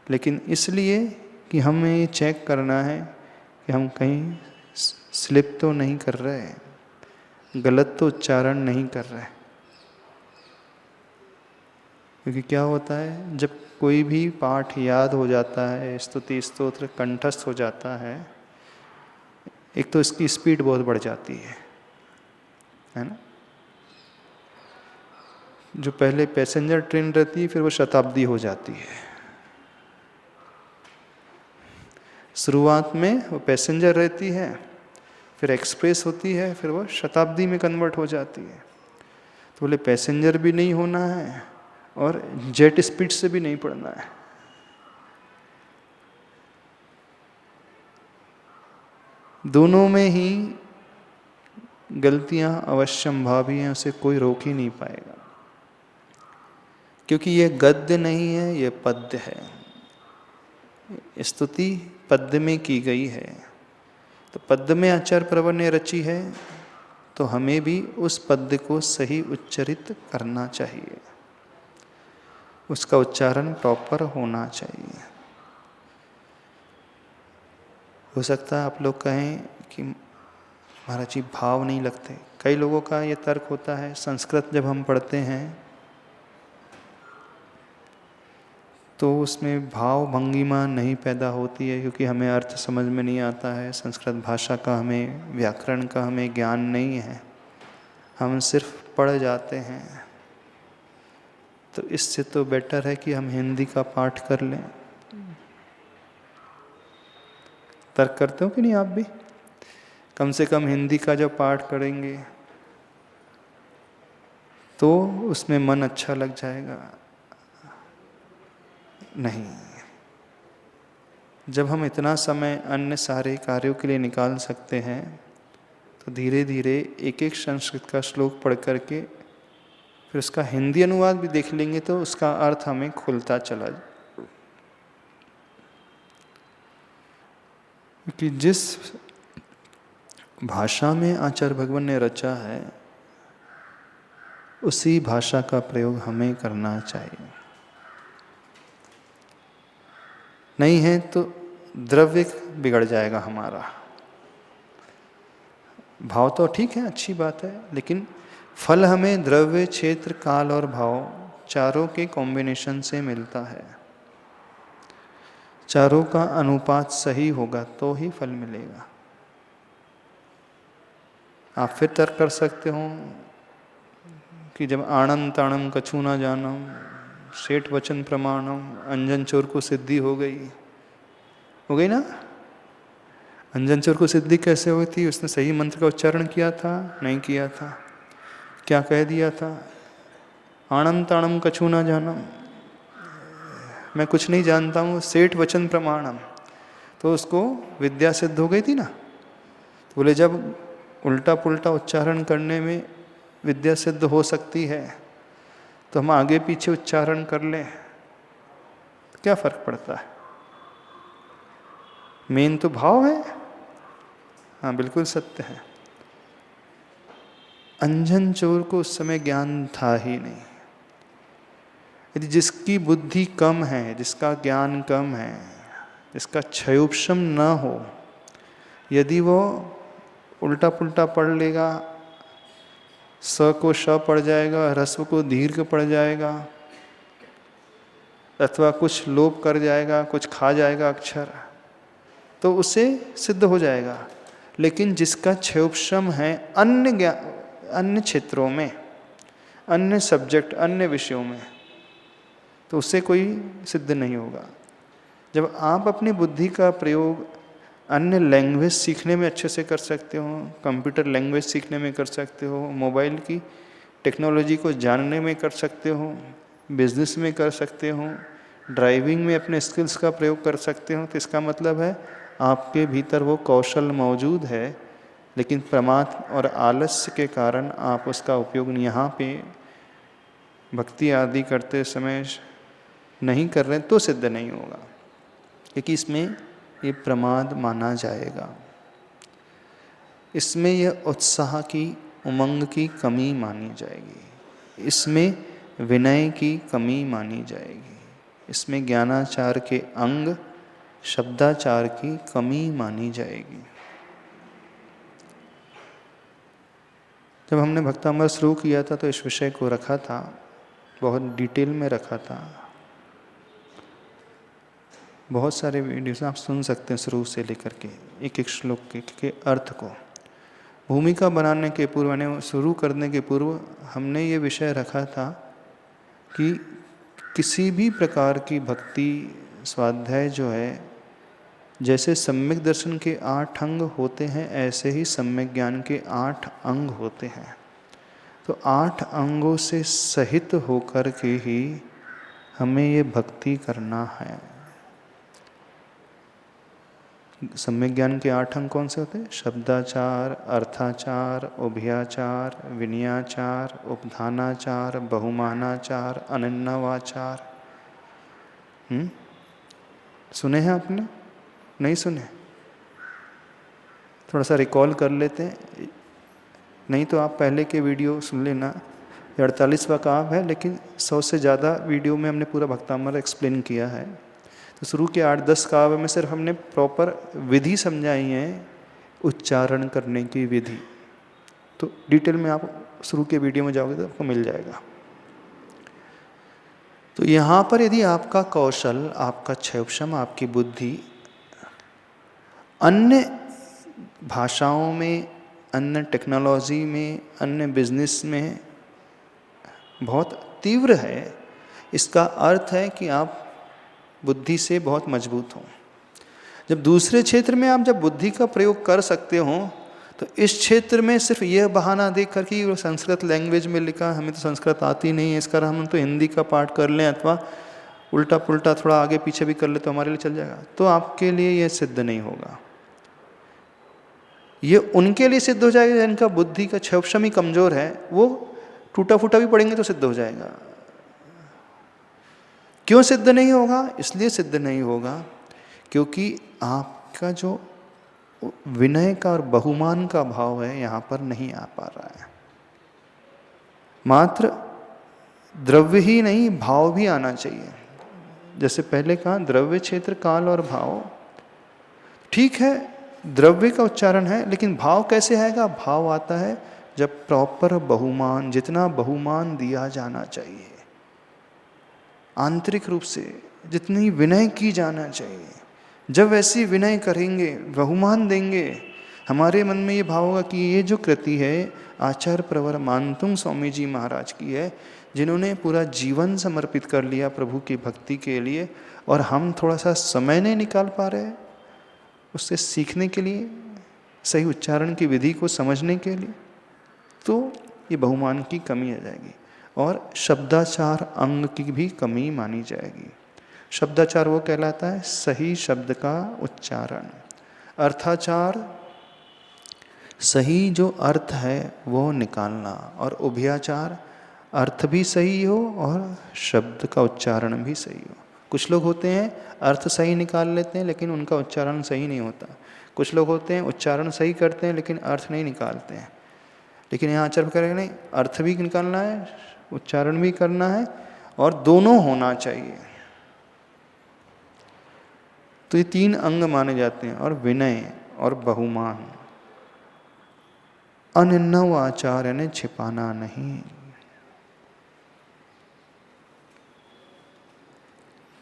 [SPEAKER 1] लेकिन इसलिए कि हमें ये चेक करना है कि हम कहीं स्लिप तो नहीं कर रहे, गलत तो उच्चारण नहीं कर रहे। क्योंकि क्या होता है, जब कोई भी पाठ याद हो जाता है, स्तुति स्तोत्र कंठस्थ हो जाता है, एक तो इसकी स्पीड बहुत बढ़ जाती है ना। जो पहले पैसेंजर ट्रेन रहती है, फिर वो शताब्दी हो जाती है। शुरुआत में वो पैसेंजर रहती है, फिर एक्सप्रेस होती है, फिर वो शताब्दी में कन्वर्ट हो जाती है। तो बोले पैसेंजर भी नहीं होना है और जेट स्पीड से भी नहीं पढ़ना है। दोनों में ही गलतियां अवश्यंभावी हैं, उसे कोई रोक ही नहीं पाएगा। क्योंकि ये गद्य नहीं है, ये पद्य है। स्तुति पद्य में की गई है, तो पद्य में आचार्य प्रवर ने रची है, तो हमें भी उस पद्य को सही उच्चरित करना चाहिए, उसका उच्चारण प्रॉपर होना चाहिए। हो सकता है आप लोग कहें कि महाराज जी भाव नहीं लगते। कई लोगों का ये तर्क होता है, संस्कृत जब हम पढ़ते हैं तो उसमें भाव भंगिमा नहीं पैदा होती है, क्योंकि हमें अर्थ समझ में नहीं आता है, संस्कृत भाषा का हमें, व्याकरण का हमें ज्ञान नहीं है, हम सिर्फ पढ़ जाते हैं। तो इससे तो बेटर है कि हम हिंदी का पाठ कर लें। तर्क करते हो कि नहीं आप भी? कम से कम हिंदी का जब पाठ करेंगे तो उसमें मन अच्छा लग जाएगा। नहीं, जब हम इतना समय अन्य सारे कार्यों के लिए निकाल सकते हैं, तो धीरे धीरे एक एक संस्कृत का श्लोक पढ़ करके फिर उसका हिंदी अनुवाद भी देख लेंगे तो उसका अर्थ हमें खुलता चला जाए। क्योंकि जिस भाषा में आचार्य भगवान ने रचा है, उसी भाषा का प्रयोग हमें करना चाहिए। नहीं है तो द्रव्य बिगड़ जाएगा हमारा। भाव तो ठीक है, अच्छी बात है, लेकिन फल हमें द्रव्य, क्षेत्र, काल और भाव चारों के कॉम्बिनेशन से मिलता है। चारों का अनुपात सही होगा तो ही फल मिलेगा। आप फिर तर्क कर सकते हो कि जब आणम ताणम कछु ना जानम, सेठ वचन प्रमाणम, अंजन चोर को सिद्धि हो गई ना। अंजन चोर को सिद्धि कैसे हुई थी? उसने सही मंत्र का उच्चारण किया था? नहीं किया था। क्या कह दिया था? आणम ताणम कछु ना जानम, मैं कुछ नहीं जानता हूँ, सेठ वचन प्रमाणम। तो उसको विद्या सिद्ध हो गई थी ना। तो बोले जब उल्टा पुल्टा उच्चारण करने में विद्या सिद्ध हो सकती है, तो हम आगे पीछे उच्चारण कर लें, क्या फर्क पड़ता है? मेन तो भाव है। हाँ, बिल्कुल सत्य है। अंजन चोर को उस समय ज्ञान था ही नहीं। यदि जिसकी बुद्धि कम है, जिसका ज्ञान कम है, जिसका क्षयोपशम न हो, यदि वो उल्टा पुल्टा पढ़ लेगा, स को श पढ़ जाएगा, ह्रस्व को दीर्घ पढ़ जाएगा, अथवा कुछ लोप कर जाएगा, कुछ खा जाएगा अक्षर, तो उसे सिद्ध हो जाएगा। लेकिन जिसका क्षयोपशम है अन्य क्षेत्रों में, अन्य सब्जेक्ट, अन्य विषयों में, तो उससे कोई सिद्ध नहीं होगा। जब आप अपनी बुद्धि का प्रयोग अन्य लैंग्वेज सीखने में अच्छे से कर सकते हो, कंप्यूटर लैंग्वेज सीखने में कर सकते हो, मोबाइल की टेक्नोलॉजी को जानने में कर सकते हो, बिजनेस में कर सकते हो, ड्राइविंग में अपने स्किल्स का प्रयोग कर सकते हो, तो इसका मतलब है आपके भीतर वो कौशल मौजूद है, लेकिन प्रमाद और आलस्य के कारण आप उसका उपयोग यहाँ पे भक्ति आदि करते समय नहीं कर रहे तो सिद्ध नहीं होगा, क्योंकि इसमें ये प्रमाद माना जाएगा, इसमें यह उत्साह की उमंग की कमी मानी जाएगी, इसमें विनय की कमी मानी जाएगी, इसमें ज्ञानाचार के अंग शब्दाचार की कमी मानी जाएगी। जब हमने भक्तामृत शुरू किया था तो इस विषय को रखा था, बहुत डिटेल में रखा था। बहुत सारे वीडियोस आप सुन सकते हैं शुरू से लेकर के एक एक श्लोक के अर्थ को। भूमिका बनाने के पूर्व, यानी शुरू करने के पूर्व हमने ये विषय रखा था कि किसी भी प्रकार की भक्ति स्वाध्याय जो है, जैसे सम्यक दर्शन के 8 अंग होते हैं, ऐसे ही सम्यक ज्ञान के 8 अंग होते हैं। तो 8 अंगों से सहित होकर के ही हमें ये भक्ति करना है। सम्यक ज्ञान के 8 अंग कौन से होते हैं? शब्दाचार, अर्थाचार, उभयाचार, विनयाचार, उपधानाचार, बहुमानाचार, अनन्यवाचार। सुने हैं आपने? नहीं सुने? थोड़ा सा रिकॉल कर लेते हैं, नहीं तो आप पहले के वीडियो सुन लेना। 48वां काम है, लेकिन 100 से ज़्यादा वीडियो में हमने पूरा भक्तामृत एक्सप्लेन किया है। तो शुरू के 8-10 काव्य में सिर्फ हमने प्रॉपर विधि समझाई है, उच्चारण करने की विधि। तो डिटेल में आप शुरू के वीडियो में जाओगे तो आपको मिल जाएगा। तो यहाँ पर यदि आपका कौशल, आपका क्षयक्षम, आपकी बुद्धि अन्य भाषाओं में, अन्य टेक्नोलॉजी में, अन्य बिजनेस में बहुत तीव्र है, इसका अर्थ है कि आप बुद्धि से बहुत मजबूत हों। जब दूसरे क्षेत्र में आप जब बुद्धि का प्रयोग कर सकते हो, तो इस क्षेत्र में सिर्फ यह बहाना देख कर कि संस्कृत लैंग्वेज में लिखा, हमें तो संस्कृत आती नहीं है, इस कारण हम तो हिंदी का पाठ कर लें अथवा उल्टा पुल्टा थोड़ा आगे पीछे भी कर ले तो हमारे लिए चल जाएगा, तो आपके लिए यह सिद्ध नहीं होगा। ये उनके लिए सिद्ध हो जाएगा जिनका बुद्धि का क्षयक्षम ही कमजोर है, वो टूटा फूटा भी पढ़ेंगे तो सिद्ध हो जाएगा। क्यों सिद्ध नहीं होगा? इसलिए सिद्ध नहीं होगा क्योंकि आपका जो विनय का और बहुमान का भाव है यहाँ पर नहीं आ पा रहा है। मात्र द्रव्य ही नहीं, भाव भी आना चाहिए। जैसे पहले कहा, द्रव्य, क्षेत्र, काल और भाव। ठीक है, द्रव्य का उच्चारण है, लेकिन भाव कैसे आएगा? भाव आता है जब प्रॉपर बहुमान, जितना बहुमान दिया जाना चाहिए, आंतरिक रूप से जितनी विनय की जाना चाहिए, जब वैसी विनय करेंगे, बहुमान देंगे, हमारे मन में ये भाव होगा कि ये जो कृति है आचार्य प्रवर मानतुंग स्वामी जी महाराज की है, जिन्होंने पूरा जीवन समर्पित कर लिया प्रभु की भक्ति के लिए, और हम थोड़ा सा समय नहीं निकाल पा रहे उससे सीखने के लिए, सही उच्चारण की विधि को समझने के लिए, तो ये बहुमान की कमी आ जाएगी। और शब्दाचार अंग की भी कमी मानी जाएगी। शब्दाचार वो कहलाता है सही शब्द का उच्चारण, अर्थाचार सही जो अर्थ है वो निकालना, और उभयाचार अर्थ भी सही हो और शब्द का उच्चारण भी सही हो। कुछ लोग होते हैं अर्थ सही निकाल लेते हैं लेकिन उनका उच्चारण सही नहीं होता। कुछ लोग होते हैं उच्चारण सही करते हैं लेकिन अर्थ नहीं निकालते हैं। लेकिन यहाँ आचार्य करेंगे नहीं, अर्थ भी निकालना है, उच्चारण भी करना है, और दोनों होना चाहिए। तो ये 3 अंग माने जाते हैं। और विनय और बहुमान, अनिन्नव आचार यानी छिपाना नहीं।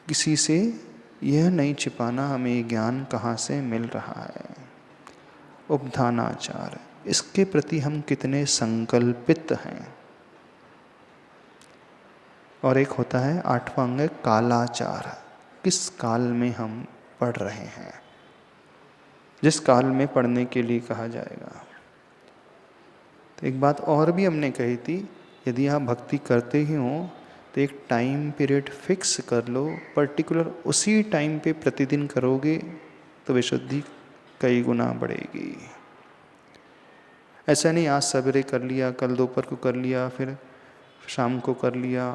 [SPEAKER 1] किसी से यह नहीं छिपाना हमें ज्ञान कहाँ से मिल रहा है। उपधानाचार, इसके प्रति हम कितने संकल्पित हैं। और एक होता है 8वां अंग कालाचार, किस काल में हम पढ़ रहे हैं, जिस काल में पढ़ने के लिए कहा जाएगा। तो एक बात और भी हमने कही थी, यदि आप भक्ति करते ही हों तो एक टाइम पीरियड फिक्स कर लो, पर्टिकुलर उसी टाइम पे प्रतिदिन करोगे तो विशुद्धि कई गुना बढ़ेगी। ऐसा नहीं आज सवेरे कर लिया, कल दोपहर को कर लिया, फिर शाम को कर लिया,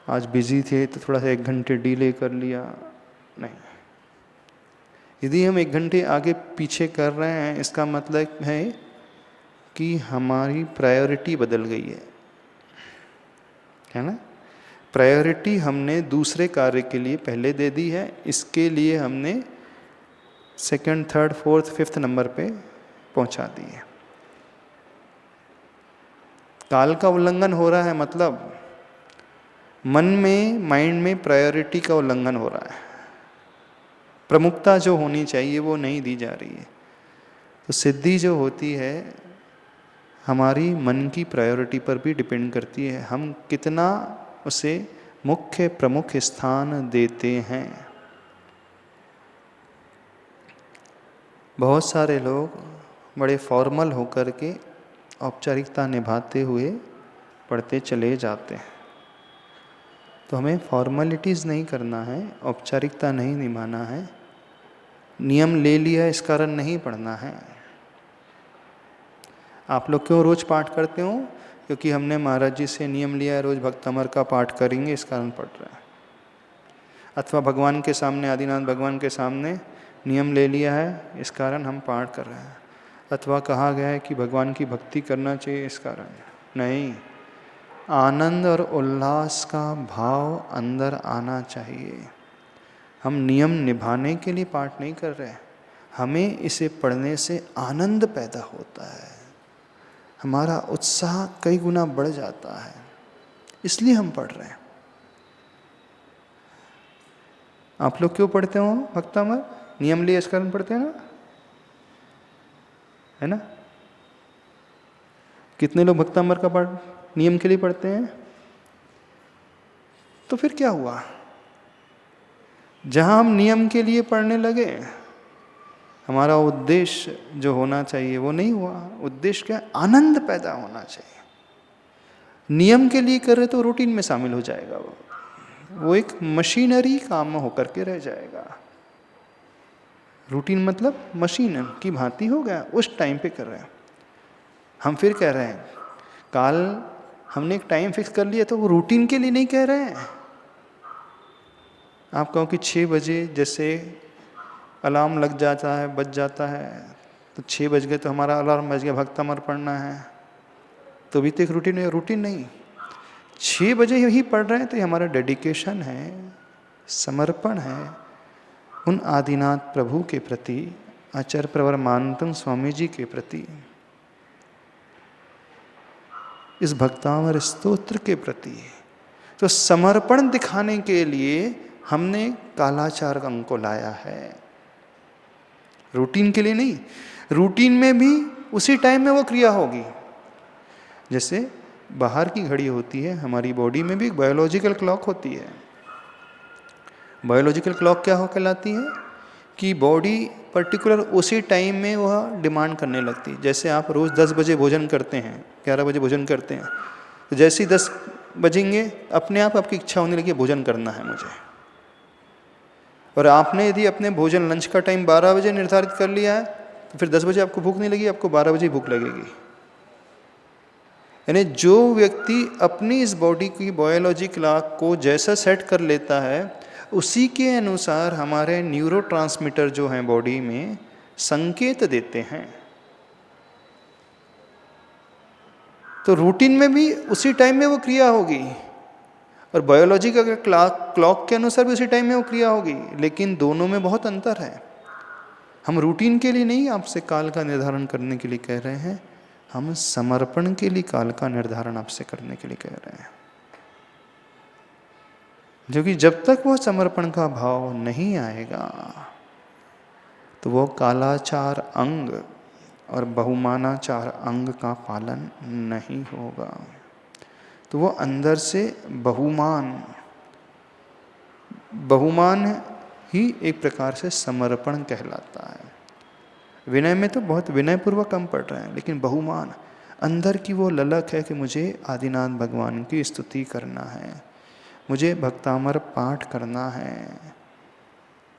[SPEAKER 1] आज बिजी थे तो थोड़ा सा 1 घंटे डिले कर लिया। नहीं, यदि हम 1 घंटे आगे पीछे कर रहे हैं, इसका मतलब है कि हमारी प्रायोरिटी बदल गई है ना। प्रायोरिटी हमने दूसरे कार्य के लिए पहले दे दी है, इसके लिए हमने 2nd, 3rd, 4th, 5th number पे पहुंचा दी है। काल का उल्लंघन हो रहा है, मतलब मन में, माइंड में प्रायोरिटी का उल्लंघन हो रहा है। प्रमुखता जो होनी चाहिए वो नहीं दी जा रही है। तो सिद्धि जो होती है हमारी मन की प्रायोरिटी पर भी डिपेंड करती है, हम कितना उसे मुख्य प्रमुख स्थान देते हैं। बहुत सारे लोग बड़े फॉर्मल होकर के औपचारिकता निभाते हुए पढ़ते चले जाते हैं। तो हमें फॉर्मेलिटीज़ नहीं करना है, औपचारिकता नहीं निभाना है, नियम ले लिया इस कारण नहीं पढ़ना है। आप लोग क्यों रोज पाठ करते हो? क्योंकि हमने महाराज जी से नियम लिया है, रोज भक्तमर का पाठ करेंगे, इस कारण पढ़ रहे हैं। अथवा भगवान के सामने, आदिनाथ भगवान के सामने नियम ले लिया है, इस कारण हम पाठ कर रहे हैं। अथवा कहा गया है कि भगवान की भक्ति करना चाहिए, इस कारण नहीं। आनंद और उल्लास का भाव अंदर आना चाहिए। हम नियम निभाने के लिए पाठ नहीं कर रहे, हमें इसे पढ़ने से आनंद पैदा होता है, हमारा उत्साह कई गुना बढ़ जाता है, इसलिए हम पढ़ रहे हैं। आप लोग क्यों पढ़ते हो भक्तामर? नियम लिए इस कारण पढ़ते हैं ना, है ना? कितने लोग भक्तामर का पाठ नियम के लिए पढ़ते हैं? तो फिर क्या हुआ? जहां हम नियम के लिए पढ़ने लगे, हमारा उद्देश्य जो होना चाहिए वो नहीं हुआ। उद्देश्य क्या? आनंद पैदा होना चाहिए। नियम के लिए कर रहे तो रूटीन में शामिल हो जाएगा, वो एक मशीनरी काम होकर के रह जाएगा। रूटीन मतलब मशीन की भांति हो गया, उस टाइम पे कर रहे हैं। हम फिर कह रहे हैं काल हमने एक टाइम फिक्स कर लिया, तो वो रूटीन के लिए नहीं कह रहे हैं। आप कहो कि 6 बजे जैसे अलार्म लग जाता है, बज जाता है, तो 6 बज गए तो हमारा अलार्म बज गया, भक्तमर पढ़ना है, तो भी तो एक रूटीन है। रूटीन नहीं, 6 बजे यही पढ़ रहे हैं तो ये हमारा डेडिकेशन है, समर्पण है उन आदिनाथ प्रभु के प्रति, आचार्य प्रवर मानतम स्वामी जी के प्रति, इस भक्तामर स्तोत्र के प्रति। तो समर्पण दिखाने के लिए हमने कालाचार अंग को लाया है, रूटीन के लिए नहीं। रूटीन में भी उसी टाइम में वो क्रिया होगी। जैसे बाहर की घड़ी होती है, हमारी बॉडी में भी एक बायोलॉजिकल क्लॉक होती है। बायोलॉजिकल क्लॉक क्या हो कहलाती है कि बॉडी पर्टिकुलर उसी टाइम में वह डिमांड करने लगती है। जैसे आप रोज़ 10 बजे भोजन करते हैं, 11 बजे भोजन करते हैं, तो जैसे ही 10 बजेंगे अपने आप आपकी इच्छा होने लगी भोजन करना है मुझे। और आपने यदि अपने भोजन लंच का टाइम 12 बजे निर्धारित कर लिया है, तो फिर 10 बजे आपको भूख नहीं लगी, आपको 12 बजे भूख लगेगी। यानी जो व्यक्ति अपनी इस बॉडी की बायोलॉजी क्लॉक को जैसा सेट कर लेता है, उसी के अनुसार हमारे न्यूरोट्रांसमीटर जो हैं बॉडी में संकेत देते हैं। तो रूटीन में भी उसी टाइम में वो क्रिया होगी, और बायोलॉजी का क्लॉक के अनुसार भी उसी टाइम में वो क्रिया होगी, लेकिन दोनों में बहुत अंतर है। हम रूटीन के लिए नहीं आपसे काल का निर्धारण करने के लिए कह रहे हैं, हम समर्पण के लिए काल का निर्धारण आपसे करने के लिए कह रहे हैं। जो कि जब तक वह समर्पण का भाव नहीं आएगा, तो वो कालाचार अंग और बहुमानाचार अंग का पालन नहीं होगा। तो वो अंदर से बहुमान ही एक प्रकार से समर्पण कहलाता है। विनय में तो बहुत विनयपूर्वक हम पढ़ रहे हैं, लेकिन बहुमान अंदर की वो ललक है कि मुझे आदिनाथ भगवान की स्तुति करना है, मुझे भक्तामर पाठ करना है,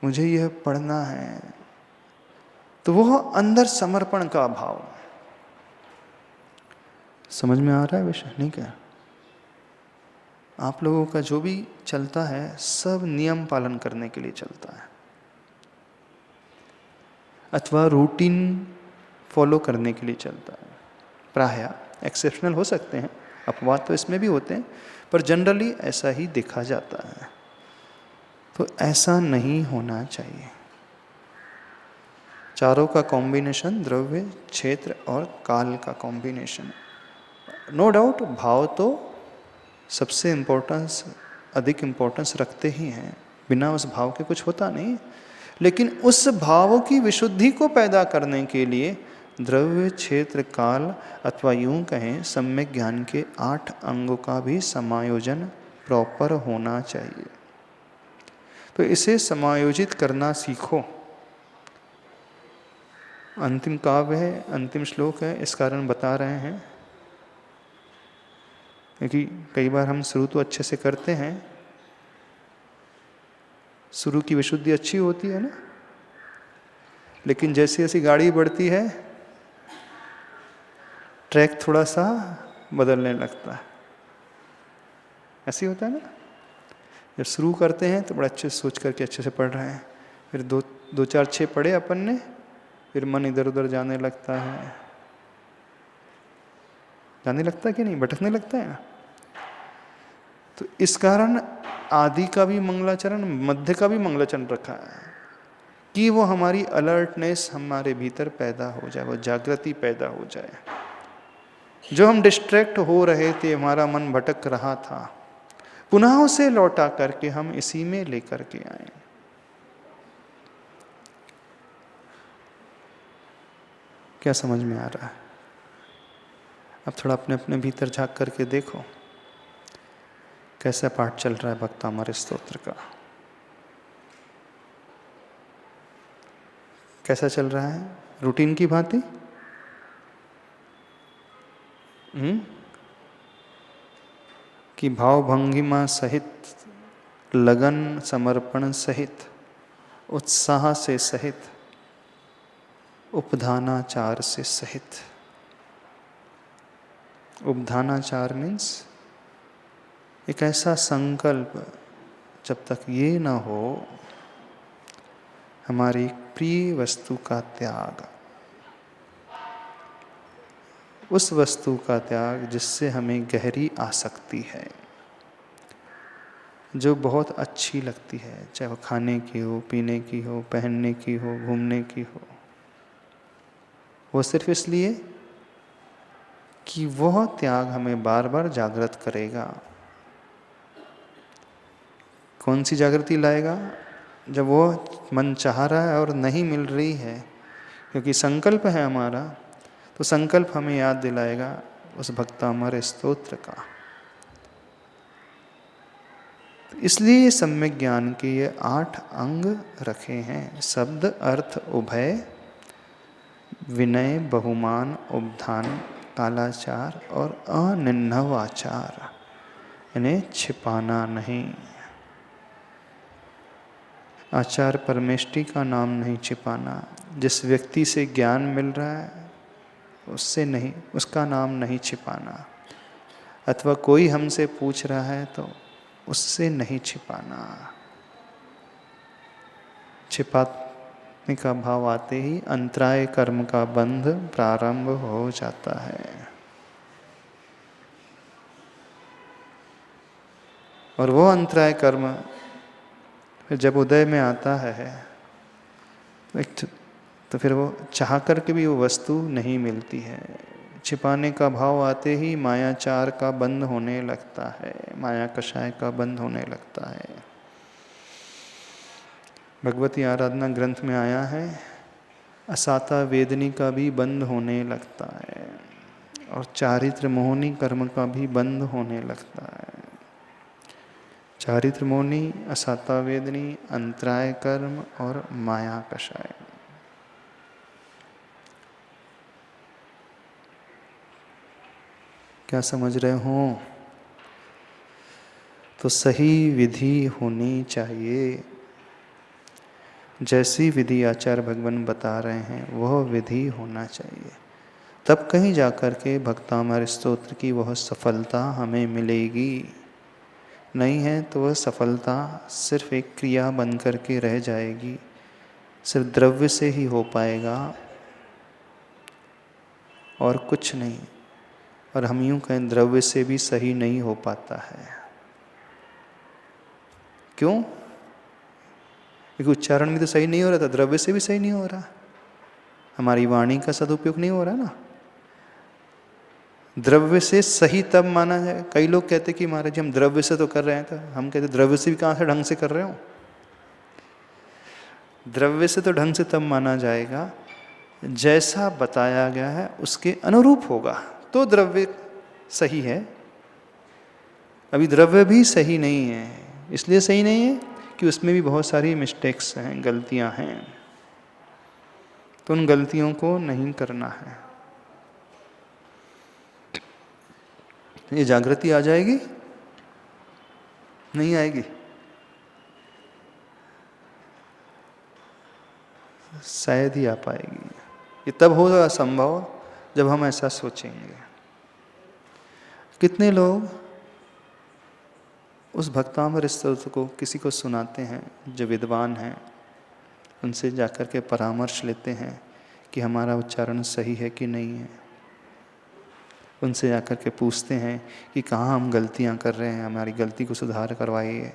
[SPEAKER 1] मुझे यह पढ़ना है। तो वह अंदर समर्पण का भाव। समझ में आ रहा है विषय? नहीं क्या? आप लोगों का जो भी चलता है सब नियम पालन करने के लिए चलता है, अथवा रूटीन फॉलो करने के लिए चलता है। प्रायः एक्सेप्शनल हो सकते हैं, अपवाद तो इसमें भी होते हैं, पर जनरली ऐसा ही देखा जाता है। तो ऐसा नहीं होना चाहिए। चारों का कॉम्बिनेशन, द्रव्य, क्षेत्र और काल का कॉम्बिनेशन, नो डाउट भाव तो सबसे अधिक इम्पोर्टेंस रखते ही हैं, बिना उस भाव के कुछ होता नहीं। लेकिन उस भाव की विशुद्धि को पैदा करने के लिए द्रव्य, क्षेत्र, काल, अथवा यूं कहें सम्यक ज्ञान के 8 अंगों का भी समायोजन प्रॉपर होना चाहिए। तो इसे समायोजित करना सीखो। अंतिम काव्य है, अंतिम श्लोक है, इस कारण बता रहे हैं क्योंकि कई बार हम शुरू तो अच्छे से करते हैं, शुरू की विशुद्धि अच्छी होती है ना, लेकिन जैसी जैसी गाड़ी बढ़ती है ट्रैक थोड़ा सा बदलने लगता है। ऐसे ही होता है ना, जब शुरू करते हैं तो बड़ा अच्छे से सोच करके अच्छे से पढ़ रहे हैं, फिर दो चार छः पढ़े अपन ने, फिर मन इधर उधर जाने लगता है, जाने लगता है कि नहीं, भटकने लगता है। तो इस कारण आदि का भी मंगलाचरण, मध्य का भी मंगलाचरण रखा है कि वो हमारी अलर्टनेस हमारे भीतर पैदा हो जाए, वो जागृति पैदा हो जाए। जो हम डिस्ट्रैक्ट हो रहे थे, हमारा मन भटक रहा था, पुनः उसे लौटा करके हम इसी में लेकर के आए। क्या समझ में आ रहा है? अब थोड़ा अपने अपने भीतर झांक करके देखो कैसा पाठ चल रहा है भक्तामृत स्तोत्र का। कैसा चल रहा है? रूटीन की भांति? कि भाव भंगिमा सहित, लगन समर्पण सहित, उत्साह से सहित, उपधानाचार से सहित। उपधानाचार मीन्स एक ऐसा संकल्प, जब तक ये ना हो हमारी प्रिय वस्तु का त्याग, उस वस्तु का त्याग जिससे हमें गहरी आसक्ति है, जो बहुत अच्छी लगती है, चाहे वो खाने की हो, पीने की हो, पहनने की हो, घूमने की हो, वो सिर्फ इसलिए कि वह त्याग हमें बार बार जागृत करेगा। कौन सी जागृति लाएगा? जब वो मन चाह रहा है और नहीं मिल रही है, क्योंकि संकल्प है हमारा, तो संकल्प हमें याद दिलाएगा उस भक्तामृत स्तोत्र का। तो इसलिए सम्यक ज्ञान के ये 8 अंग रखे हैं: शब्द, अर्थ, उभय, विनय, बहुमान, उपधान, कालाचार और अनिन्नवाचार। इन्हें छिपाना नहीं। आचार परमेष्टि का नाम नहीं छिपाना। जिस व्यक्ति से ज्ञान मिल रहा है उससे नहीं, उसका नाम नहीं छिपाना, अथवा कोई हमसे पूछ रहा है तो उससे नहीं छिपाना। छिपाने का भाव आते ही अंतराय कर्म का बंध प्रारंभ हो जाता है। और वो अंतराय कर्म फिर जब उदय में आता है तो फिर वो चाह करके भी वो वस्तु नहीं मिलती है। छिपाने का भाव आते ही मायाचार का बंध होने लगता है, माया कषाय का बंध होने लगता है। भगवती आराधना ग्रंथ में आया है, असाता वेदनी का भी बंध होने लगता है और चारित्र मोहनी कर्म का भी बंध होने लगता है। चारित्र मोहनी, असाता वेदनी, अंतराय कर्म और माया कषाय। क्या समझ रहे हो? तो सही विधि होनी चाहिए। जैसी विधि आचार्य भगवान बता रहे हैं वह विधि होना चाहिए। तब कहीं जाकर के भक्तामर स्तोत्र की वह सफलता हमें मिलेगी। नहीं है तो वह सफलता सिर्फ एक क्रिया बन कर के रह जाएगी, सिर्फ द्रव्य से ही हो पाएगा और कुछ नहीं। और हम यूँ कहें द्रव्य से भी सही नहीं हो पाता है। क्यों? क्योंकि उच्चारण भी तो सही नहीं हो रहा था, द्रव्य से भी सही नहीं हो रहा, हमारी वाणी का सदुपयोग नहीं हो रहा ना। द्रव्य से सही तब माना जाए। कई लोग कहते कि महाराज जी हम द्रव्य से तो कर रहे हैं, तो हम कहते द्रव्य से भी कहाँ से ढंग से कर रहे हो। द्रव्य से तो ढंग से तब माना जाएगा जैसा बताया गया है उसके अनुरूप होगा, तो द्रव्य सही है। अभी द्रव्य भी सही नहीं है, इसलिए सही नहीं है कि उसमें भी बहुत सारी मिस्टेक्स हैं, गलतियां हैं। तो उन गलतियों को नहीं करना है। ये जागृति आ जाएगी? नहीं आएगी? शायद ही आ पाएगी। ये तब होगा संभव जब हम ऐसा सोचेंगे। कितने लोग उस भक्तामर स्तोत्र को किसी को सुनाते हैं जो विद्वान हैं, उनसे जाकर के परामर्श लेते हैं कि हमारा उच्चारण सही है कि नहीं है। उनसे जाकर के पूछते हैं कि कहाँ हम गलतियाँ कर रहे हैं, हमारी गलती को सुधार करवाइए।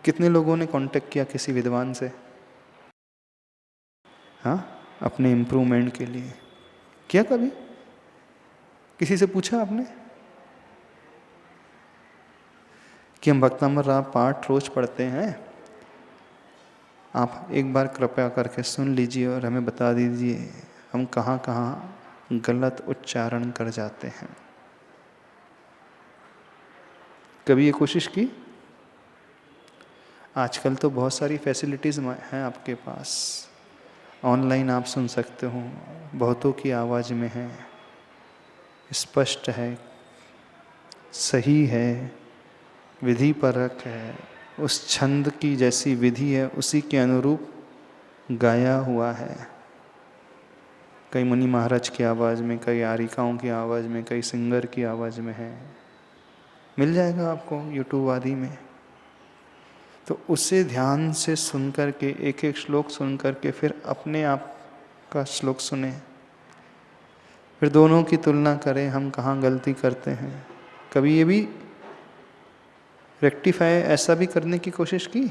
[SPEAKER 1] कितने लोगों ने कांटेक्ट किया किसी विद्वान से, हाँ, अपने इम्प्रूवमेंट के लिए? क्या कभी किसी से पूछा आपने कि हम भक्तामर राम पाठ रोज पढ़ते हैं, आप एक बार कृपया करके सुन लीजिए और हमें बता दीजिए हम कहाँ कहाँ गलत उच्चारण कर जाते हैं? कभी ये कोशिश की? आजकल तो बहुत सारी फैसिलिटीज़ हैं आपके पास, ऑनलाइन आप सुन सकते हो, बहुतों की आवाज़ में है, स्पष्ट है, सही है, विधि परक है, उस छंद की जैसी विधि है उसी के अनुरूप गाया हुआ है। कई मुनि महाराज की आवाज़ में, कई आरिकाओं की आवाज़ में, कई सिंगर की आवाज़ में है, मिल जाएगा आपको यूट्यूब आदि में। तो उसे ध्यान से सुन कर के, एक एक श्लोक सुन कर के फिर अपने आप का श्लोक सुने, फिर दोनों की तुलना करें हम कहाँ गलती करते हैं। कभी ये भी रेक्टिफाई ऐसा भी करने की कोशिश की?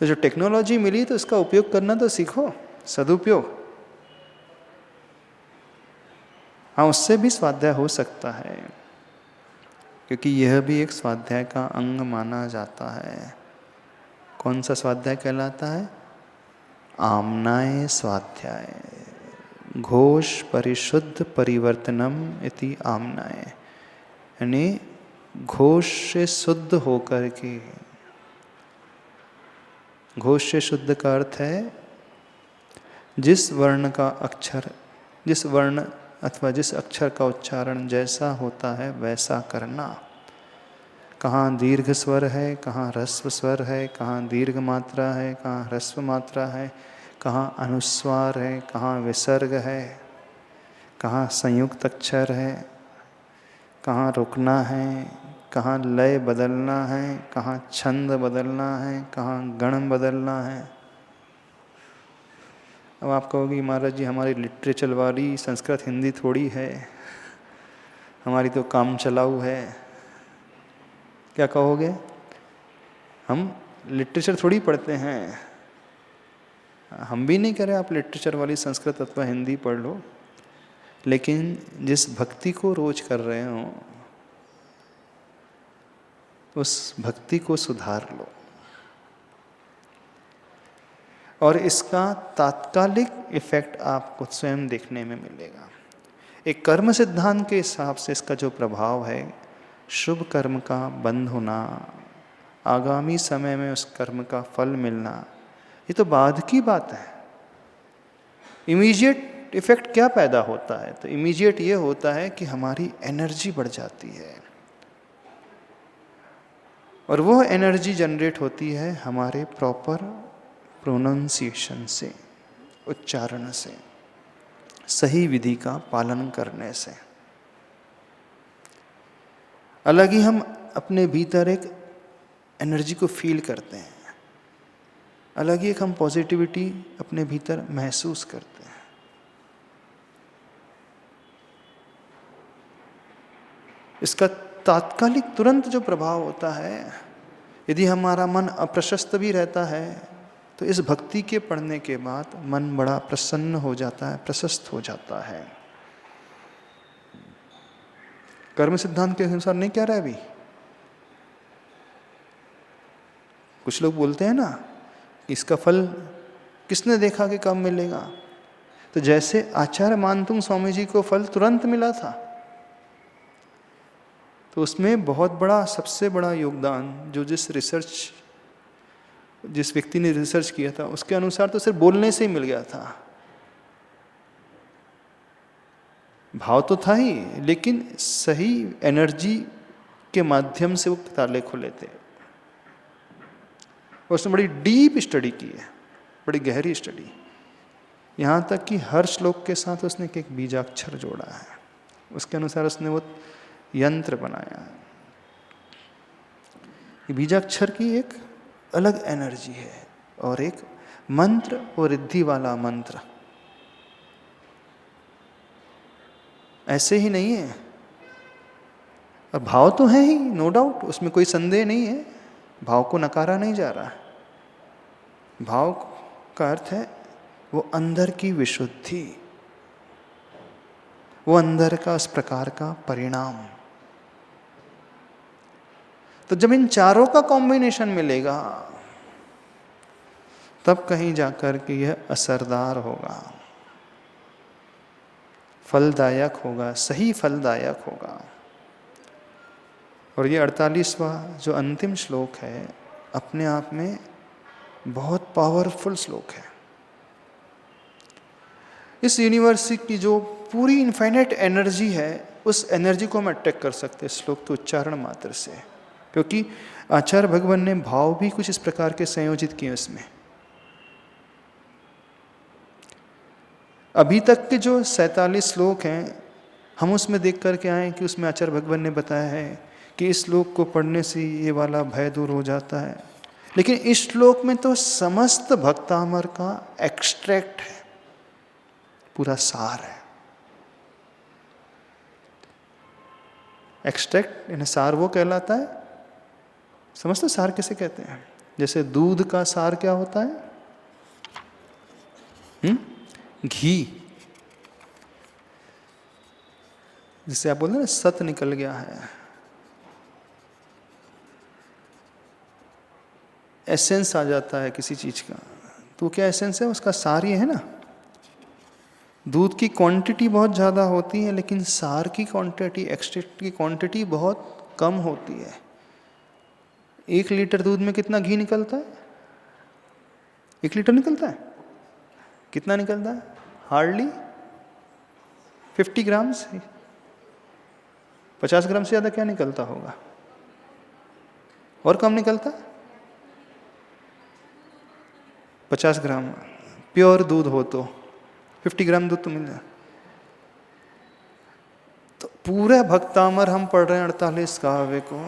[SPEAKER 1] तो जो टेक्नोलॉजी मिली तो इसका उपयोग करना तो सीखो, सदुपयोग। हाँ, उससे भी स्वाध्याय हो सकता है, क्योंकि यह भी एक स्वाध्याय का अंग माना जाता है। कौन सा स्वाध्याय कहलाता है? आमनाय स्वाध्याय। घोष परिशुद्ध परिवर्तनम इति आमनाय, यानी घोष से शुद्ध होकर के। घोष से शुद्ध का अर्थ है जिस वर्ण का अक्षर, जिस वर्ण अथवा जिस अक्षर का उच्चारण जैसा होता है वैसा करना। कहाँ दीर्घ स्वर है, कहाँ ह्रस्व स्वर है, कहाँ दीर्घ मात्रा है, कहाँ ह्रस्व मात्रा है, कहाँ अनुस्वार है, कहाँ विसर्ग है, कहाँ संयुक्त अक्षर है, कहाँ रुकना है, कहाँ लय बदलना है, कहाँ छंद बदलना है, कहाँ गण बदलना है। अब आप कहोगे महाराज जी हमारी लिटरेचर वाली संस्कृत हिंदी थोड़ी है, हमारी तो काम चलाऊ है। क्या कहोगे? हम लिटरेचर थोड़ी पढ़ते हैं। हम भी नहीं कह रहे आप लिटरेचर वाली संस्कृत अथवा हिंदी पढ़ लो, लेकिन जिस भक्ति को रोज कर रहे हो उस भक्ति को सुधार लो। और इसका तात्कालिक इफेक्ट आपको स्वयं देखने में मिलेगा। एक कर्म सिद्धांत के हिसाब से इसका जो प्रभाव है, शुभ कर्म का बंद होना, आगामी समय में उस कर्म का फल मिलना, ये तो बाद की बात है। इमीडिएट इफेक्ट क्या पैदा होता है? तो इमीडिएट ये होता है कि हमारी एनर्जी बढ़ जाती है, और वो एनर्जी जनरेट होती है हमारे प्रॉपर प्रोनाउंसिएशन से, उच्चारण से, सही विधि का पालन करने से। अलग ही हम अपने भीतर एक एनर्जी को फील करते हैं, अलग ही एक हम पॉजिटिविटी अपने भीतर महसूस करते हैं। इसका तात्कालिक तुरंत जो प्रभाव होता है, यदि हमारा मन अप्रशस्त भी रहता है तो इस भक्ति के पढ़ने के बाद मन बड़ा प्रसन्न हो जाता है, प्रशस्त हो जाता है। कर्म सिद्धांत के अनुसार नहीं कह रहा है अभी। कुछ लोग बोलते हैं ना, इसका फल किसने देखा कि कब मिलेगा। तो जैसे आचार्य मानतुंग स्वामी जी को फल तुरंत मिला था, तो उसमें बहुत बड़ा, सबसे बड़ा योगदान जो जिस व्यक्ति ने रिसर्च किया था उसके अनुसार तो सिर्फ बोलने से ही मिल गया था। भाव तो था ही, लेकिन सही एनर्जी के माध्यम से वो ताले खुले थे। उसने बड़ी डीप स्टडी की है, बड़ी गहरी स्टडी, यहाँ तक कि हर श्लोक के साथ उसने एक बीजाक्षर जोड़ा है, उसके अनुसार उसने वो यंत्र बनाया है। बीजाक्षर की एक अलग एनर्जी है, और एक मंत्र और रिद्धि वाला मंत्र ऐसे ही नहीं है। अब भाव तो है ही, नो डाउट, उसमें कोई संदेह नहीं है, भाव को नकारा नहीं जा रहा है। भाव का अर्थ है वो अंदर की विशुद्धि, वो अंदर का उस प्रकार का परिणाम। तो जब इन चारों का कॉम्बिनेशन मिलेगा तब कहीं जाकर के यह असरदार होगा, फलदायक होगा, सही फलदायक होगा। और ये 48वां जो अंतिम श्लोक है अपने आप में बहुत पावरफुल श्लोक है। इस यूनिवर्स की जो पूरी इनफाइनाइट एनर्जी है, उस एनर्जी को हम अटैक कर सकते हैं श्लोक के उच्चारण मात्र से, क्योंकि आचार्य भगवान ने भाव भी कुछ इस प्रकार के संयोजित किए उसमें। अभी तक के जो 47 श्लोक हैं, हम उसमें देख करके आए कि उसमें आचार्य भगवान ने बताया है कि इस श्लोक को पढ़ने से ये वाला भय दूर हो जाता है, लेकिन इस श्लोक में तो समस्त भक्तामर का एक्सट्रैक्ट है, पूरा सार है। एक्सट्रैक्ट यानी सार वो कहलाता है, समझते सार किसे कहते हैं? जैसे दूध का सार क्या होता है? घी। जिससे आप बोलते हैं ना सत निकल गया है, एसेंस आ जाता है किसी चीज का, तो क्या एसेंस है? उसका सार ही है ना। दूध की क्वांटिटी बहुत ज़्यादा होती है, लेकिन सार की क्वांटिटी, एक्सट्रैक्ट की क्वांटिटी बहुत कम होती है। 1 लीटर दूध में कितना घी निकलता है? 1 लीटर निकलता है? कितना निकलता है? Hardly 50 grams. 50 ग्राम से ज़्यादा क्या निकलता होगा? और कम निकलता? 50 ग्राम प्योर दूध हो तो 50 ग्राम दूध तो मिल जाए। तो पूरा भक्तामर हम पढ़ रहे हैं 48 काव्य को,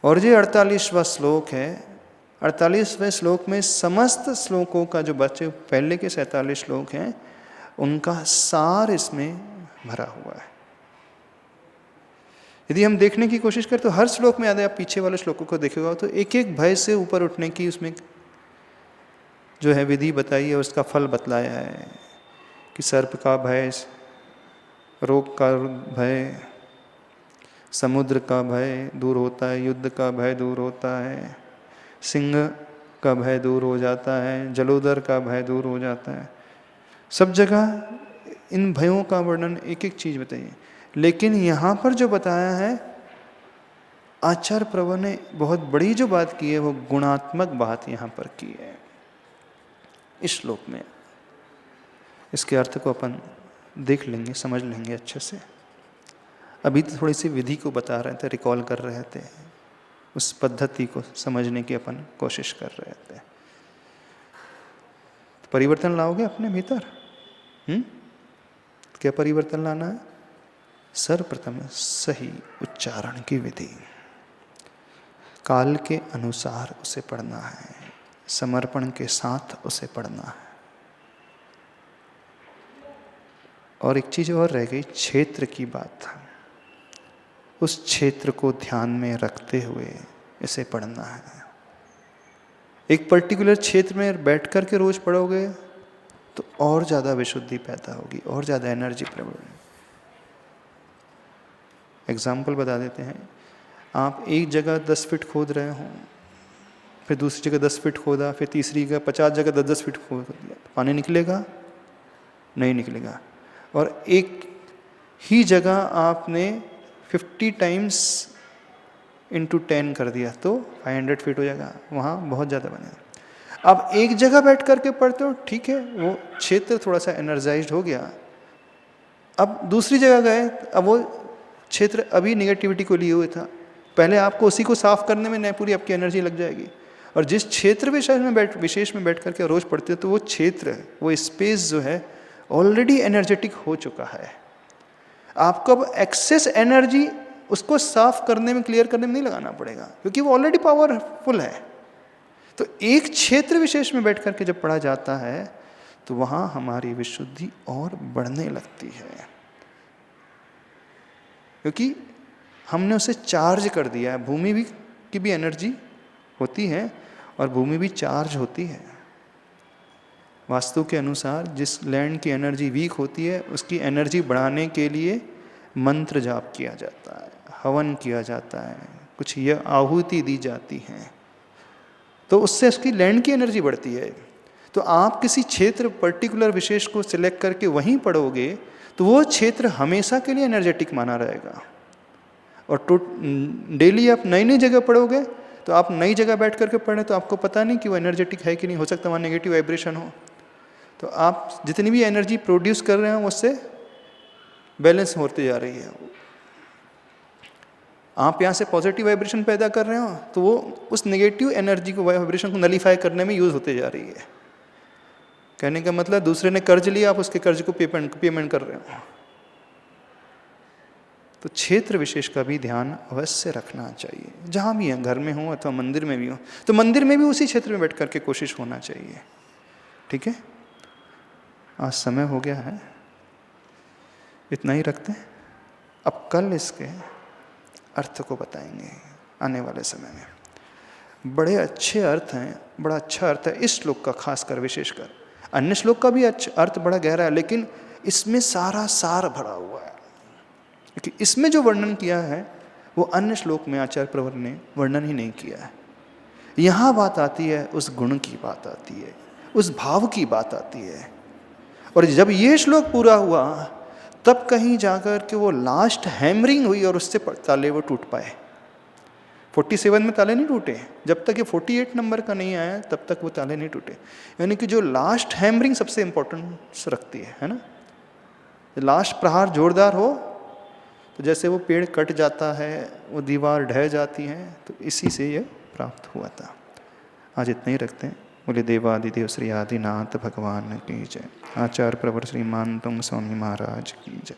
[SPEAKER 1] और ये 48वां श्लोक है। 48वें श्लोक में समस्त श्लोकों का जो बचे पहले के 47 श्लोक हैं उनका सार इसमें भरा हुआ है। यदि हम देखने की कोशिश करें तो हर श्लोक में, यदि आप पीछे वाले श्लोकों को देखेगा तो एक एक भय से ऊपर उठने की उसमें जो है विधि बताई है, उसका फल बतलाया है कि सर्प का भय, रोग का भय, समुद्र का भय दूर होता है, युद्ध का भय दूर होता है, सिंह का भय दूर हो जाता है, जलोदर का भय दूर हो जाता है। सब जगह इन भयों का वर्णन, एक एक चीज बताइए। लेकिन यहाँ पर जो बताया है आचार्य प्रभु ने बहुत बड़ी जो बात की है, वो गुणात्मक बात यहाँ पर की है इस श्लोक में। इसके अर्थ को अपन देख लेंगे, समझ लेंगे अच्छे से। अभी तो थोड़ी सी विधि को बता रहे थे, रिकॉल कर रहे थे, उस पद्धति को समझने की अपन कोशिश कर रहे थे। तो परिवर्तन लाओगे अपने भीतर? क्या परिवर्तन लाना है? सर्वप्रथम सही उच्चारण की विधि, काल के अनुसार उसे पढ़ना है, समर्पण के साथ उसे पढ़ना है। और एक चीज और रह गई, क्षेत्र की बात। उस क्षेत्र को ध्यान में रखते हुए इसे पढ़ना है। एक पर्टिकुलर क्षेत्र में बैठ कर के रोज पढ़ोगे तो और ज़्यादा विशुद्धि पैदा होगी, और ज़्यादा एनर्जी प्रबल। एग्जाम्पल बता देते हैं। आप एक जगह 10 फीट खोद रहे हो, फिर दूसरी जगह 10 फीट खोदा, फिर तीसरी जगह 50 जगह 10-10 फीट खोद दिया, पानी निकलेगा? नहीं निकलेगा। और एक ही जगह आपने 50 टाइम्स इंटू 10 कर दिया तो 500 फीट हो जाएगा, वहाँ बहुत ज़्यादा बनेगा। अब एक जगह बैठ करके पढ़ते हो, ठीक है, वो क्षेत्र थोड़ा सा एनर्जाइज्ड हो गया। अब दूसरी जगह गए, अब वो क्षेत्र अभी नेगेटिविटी को लिए हुए था, पहले आपको उसी को साफ करने में पूरी आपकी एनर्जी लग जाएगी। और जिस क्षेत्र विशेष में बैठ करके रोज पढ़ते हो तो वो क्षेत्र, वो स्पेस जो है ऑलरेडी एनर्जेटिक हो चुका है। आपको अब एक्सेस एनर्जी उसको साफ करने में, क्लियर करने में नहीं लगाना पड़ेगा, क्योंकि वो ऑलरेडी पावरफुल है। तो एक क्षेत्र विशेष में बैठ करके जब पढ़ा जाता है तो वहाँ हमारी विशुद्धि और बढ़ने लगती है, क्योंकि हमने उसे चार्ज कर दिया है। भूमि भी की भी एनर्जी होती है और भूमि भी चार्ज होती है। वास्तु के अनुसार जिस लैंड की एनर्जी वीक होती है उसकी एनर्जी बढ़ाने के लिए मंत्र जाप किया जाता है, हवन किया जाता है, कुछ यह आहुति दी जाती है, तो उससे उसकी लैंड की एनर्जी बढ़ती है। तो आप किसी क्षेत्र पर्टिकुलर विशेष को सिलेक्ट करके वहीं पढ़ोगे तो वो क्षेत्र हमेशा के लिए एनर्जेटिक माना रहेगा। और डेली आप नई नई जगह पढ़ोगे तो आप नई जगह बैठ करके पढ़ें तो आपको पता नहीं कि वो एनर्जेटिक है कि नहीं, हो सकता वहाँ नेगेटिव वाइब्रेशन हो। तो आप जितनी भी एनर्जी प्रोड्यूस कर रहे हो उससे बैलेंस होती जा रही है। आप यहाँ से पॉजिटिव वाइब्रेशन पैदा कर रहे हो तो वो उस नेगेटिव एनर्जी को, वाइब्रेशन को नलीफाई करने में यूज़ होते जा रही है। कहने का मतलब दूसरे ने कर्ज लिया, आप उसके कर्ज को पेमेंट कर रहे हो। तो क्षेत्र विशेष का भी ध्यान अवश्य रखना चाहिए, जहाँ भी है, घर में हो अथवा मंदिर में भी हो, तो मंदिर में भी उसी क्षेत्र में बैठ करके कोशिश होना चाहिए। ठीक है, आज समय हो गया है, इतना ही रखते हैं। अब कल इसके अर्थ को बताएंगे आने वाले समय में। बड़े अच्छे अर्थ हैं, बड़ा अच्छा अर्थ है इस श्लोक का, खासकर विशेषकर। अन्य श्लोक का भी अच्छा अर्थ बड़ा गहरा है, लेकिन इसमें सारा सार भरा हुआ है, क्योंकि इसमें जो वर्णन किया है वो अन्य श्लोक में आचार्य प्रवर ने वर्णन ही नहीं किया है। यहाँ बात आती है, उस गुण की बात आती है, उस भाव की बात आती है। और जब ये श्लोक पूरा हुआ तब कहीं जाकर के वो लास्ट हैमरिंग हुई और उससे ताले वो टूट पाए। 47 में ताले नहीं टूटे, जब तक ये 48 नंबर का नहीं आया तब तक वो ताले नहीं टूटे। यानी कि जो लास्ट हैमरिंग सबसे इम्पोर्टेंस रखती है ना। लास्ट प्रहार जोरदार हो तो जैसे वो पेड़ कट जाता है, वो दीवार ढह जाती है, तो इसी से ये प्राप्त हुआ था। आज इतना ही रखते हैं। बोले देवादिदेव श्री आदिनाथ भगवान की जय। आचार्य प्रवर श्री मानतुंग स्वामी महाराज की जय।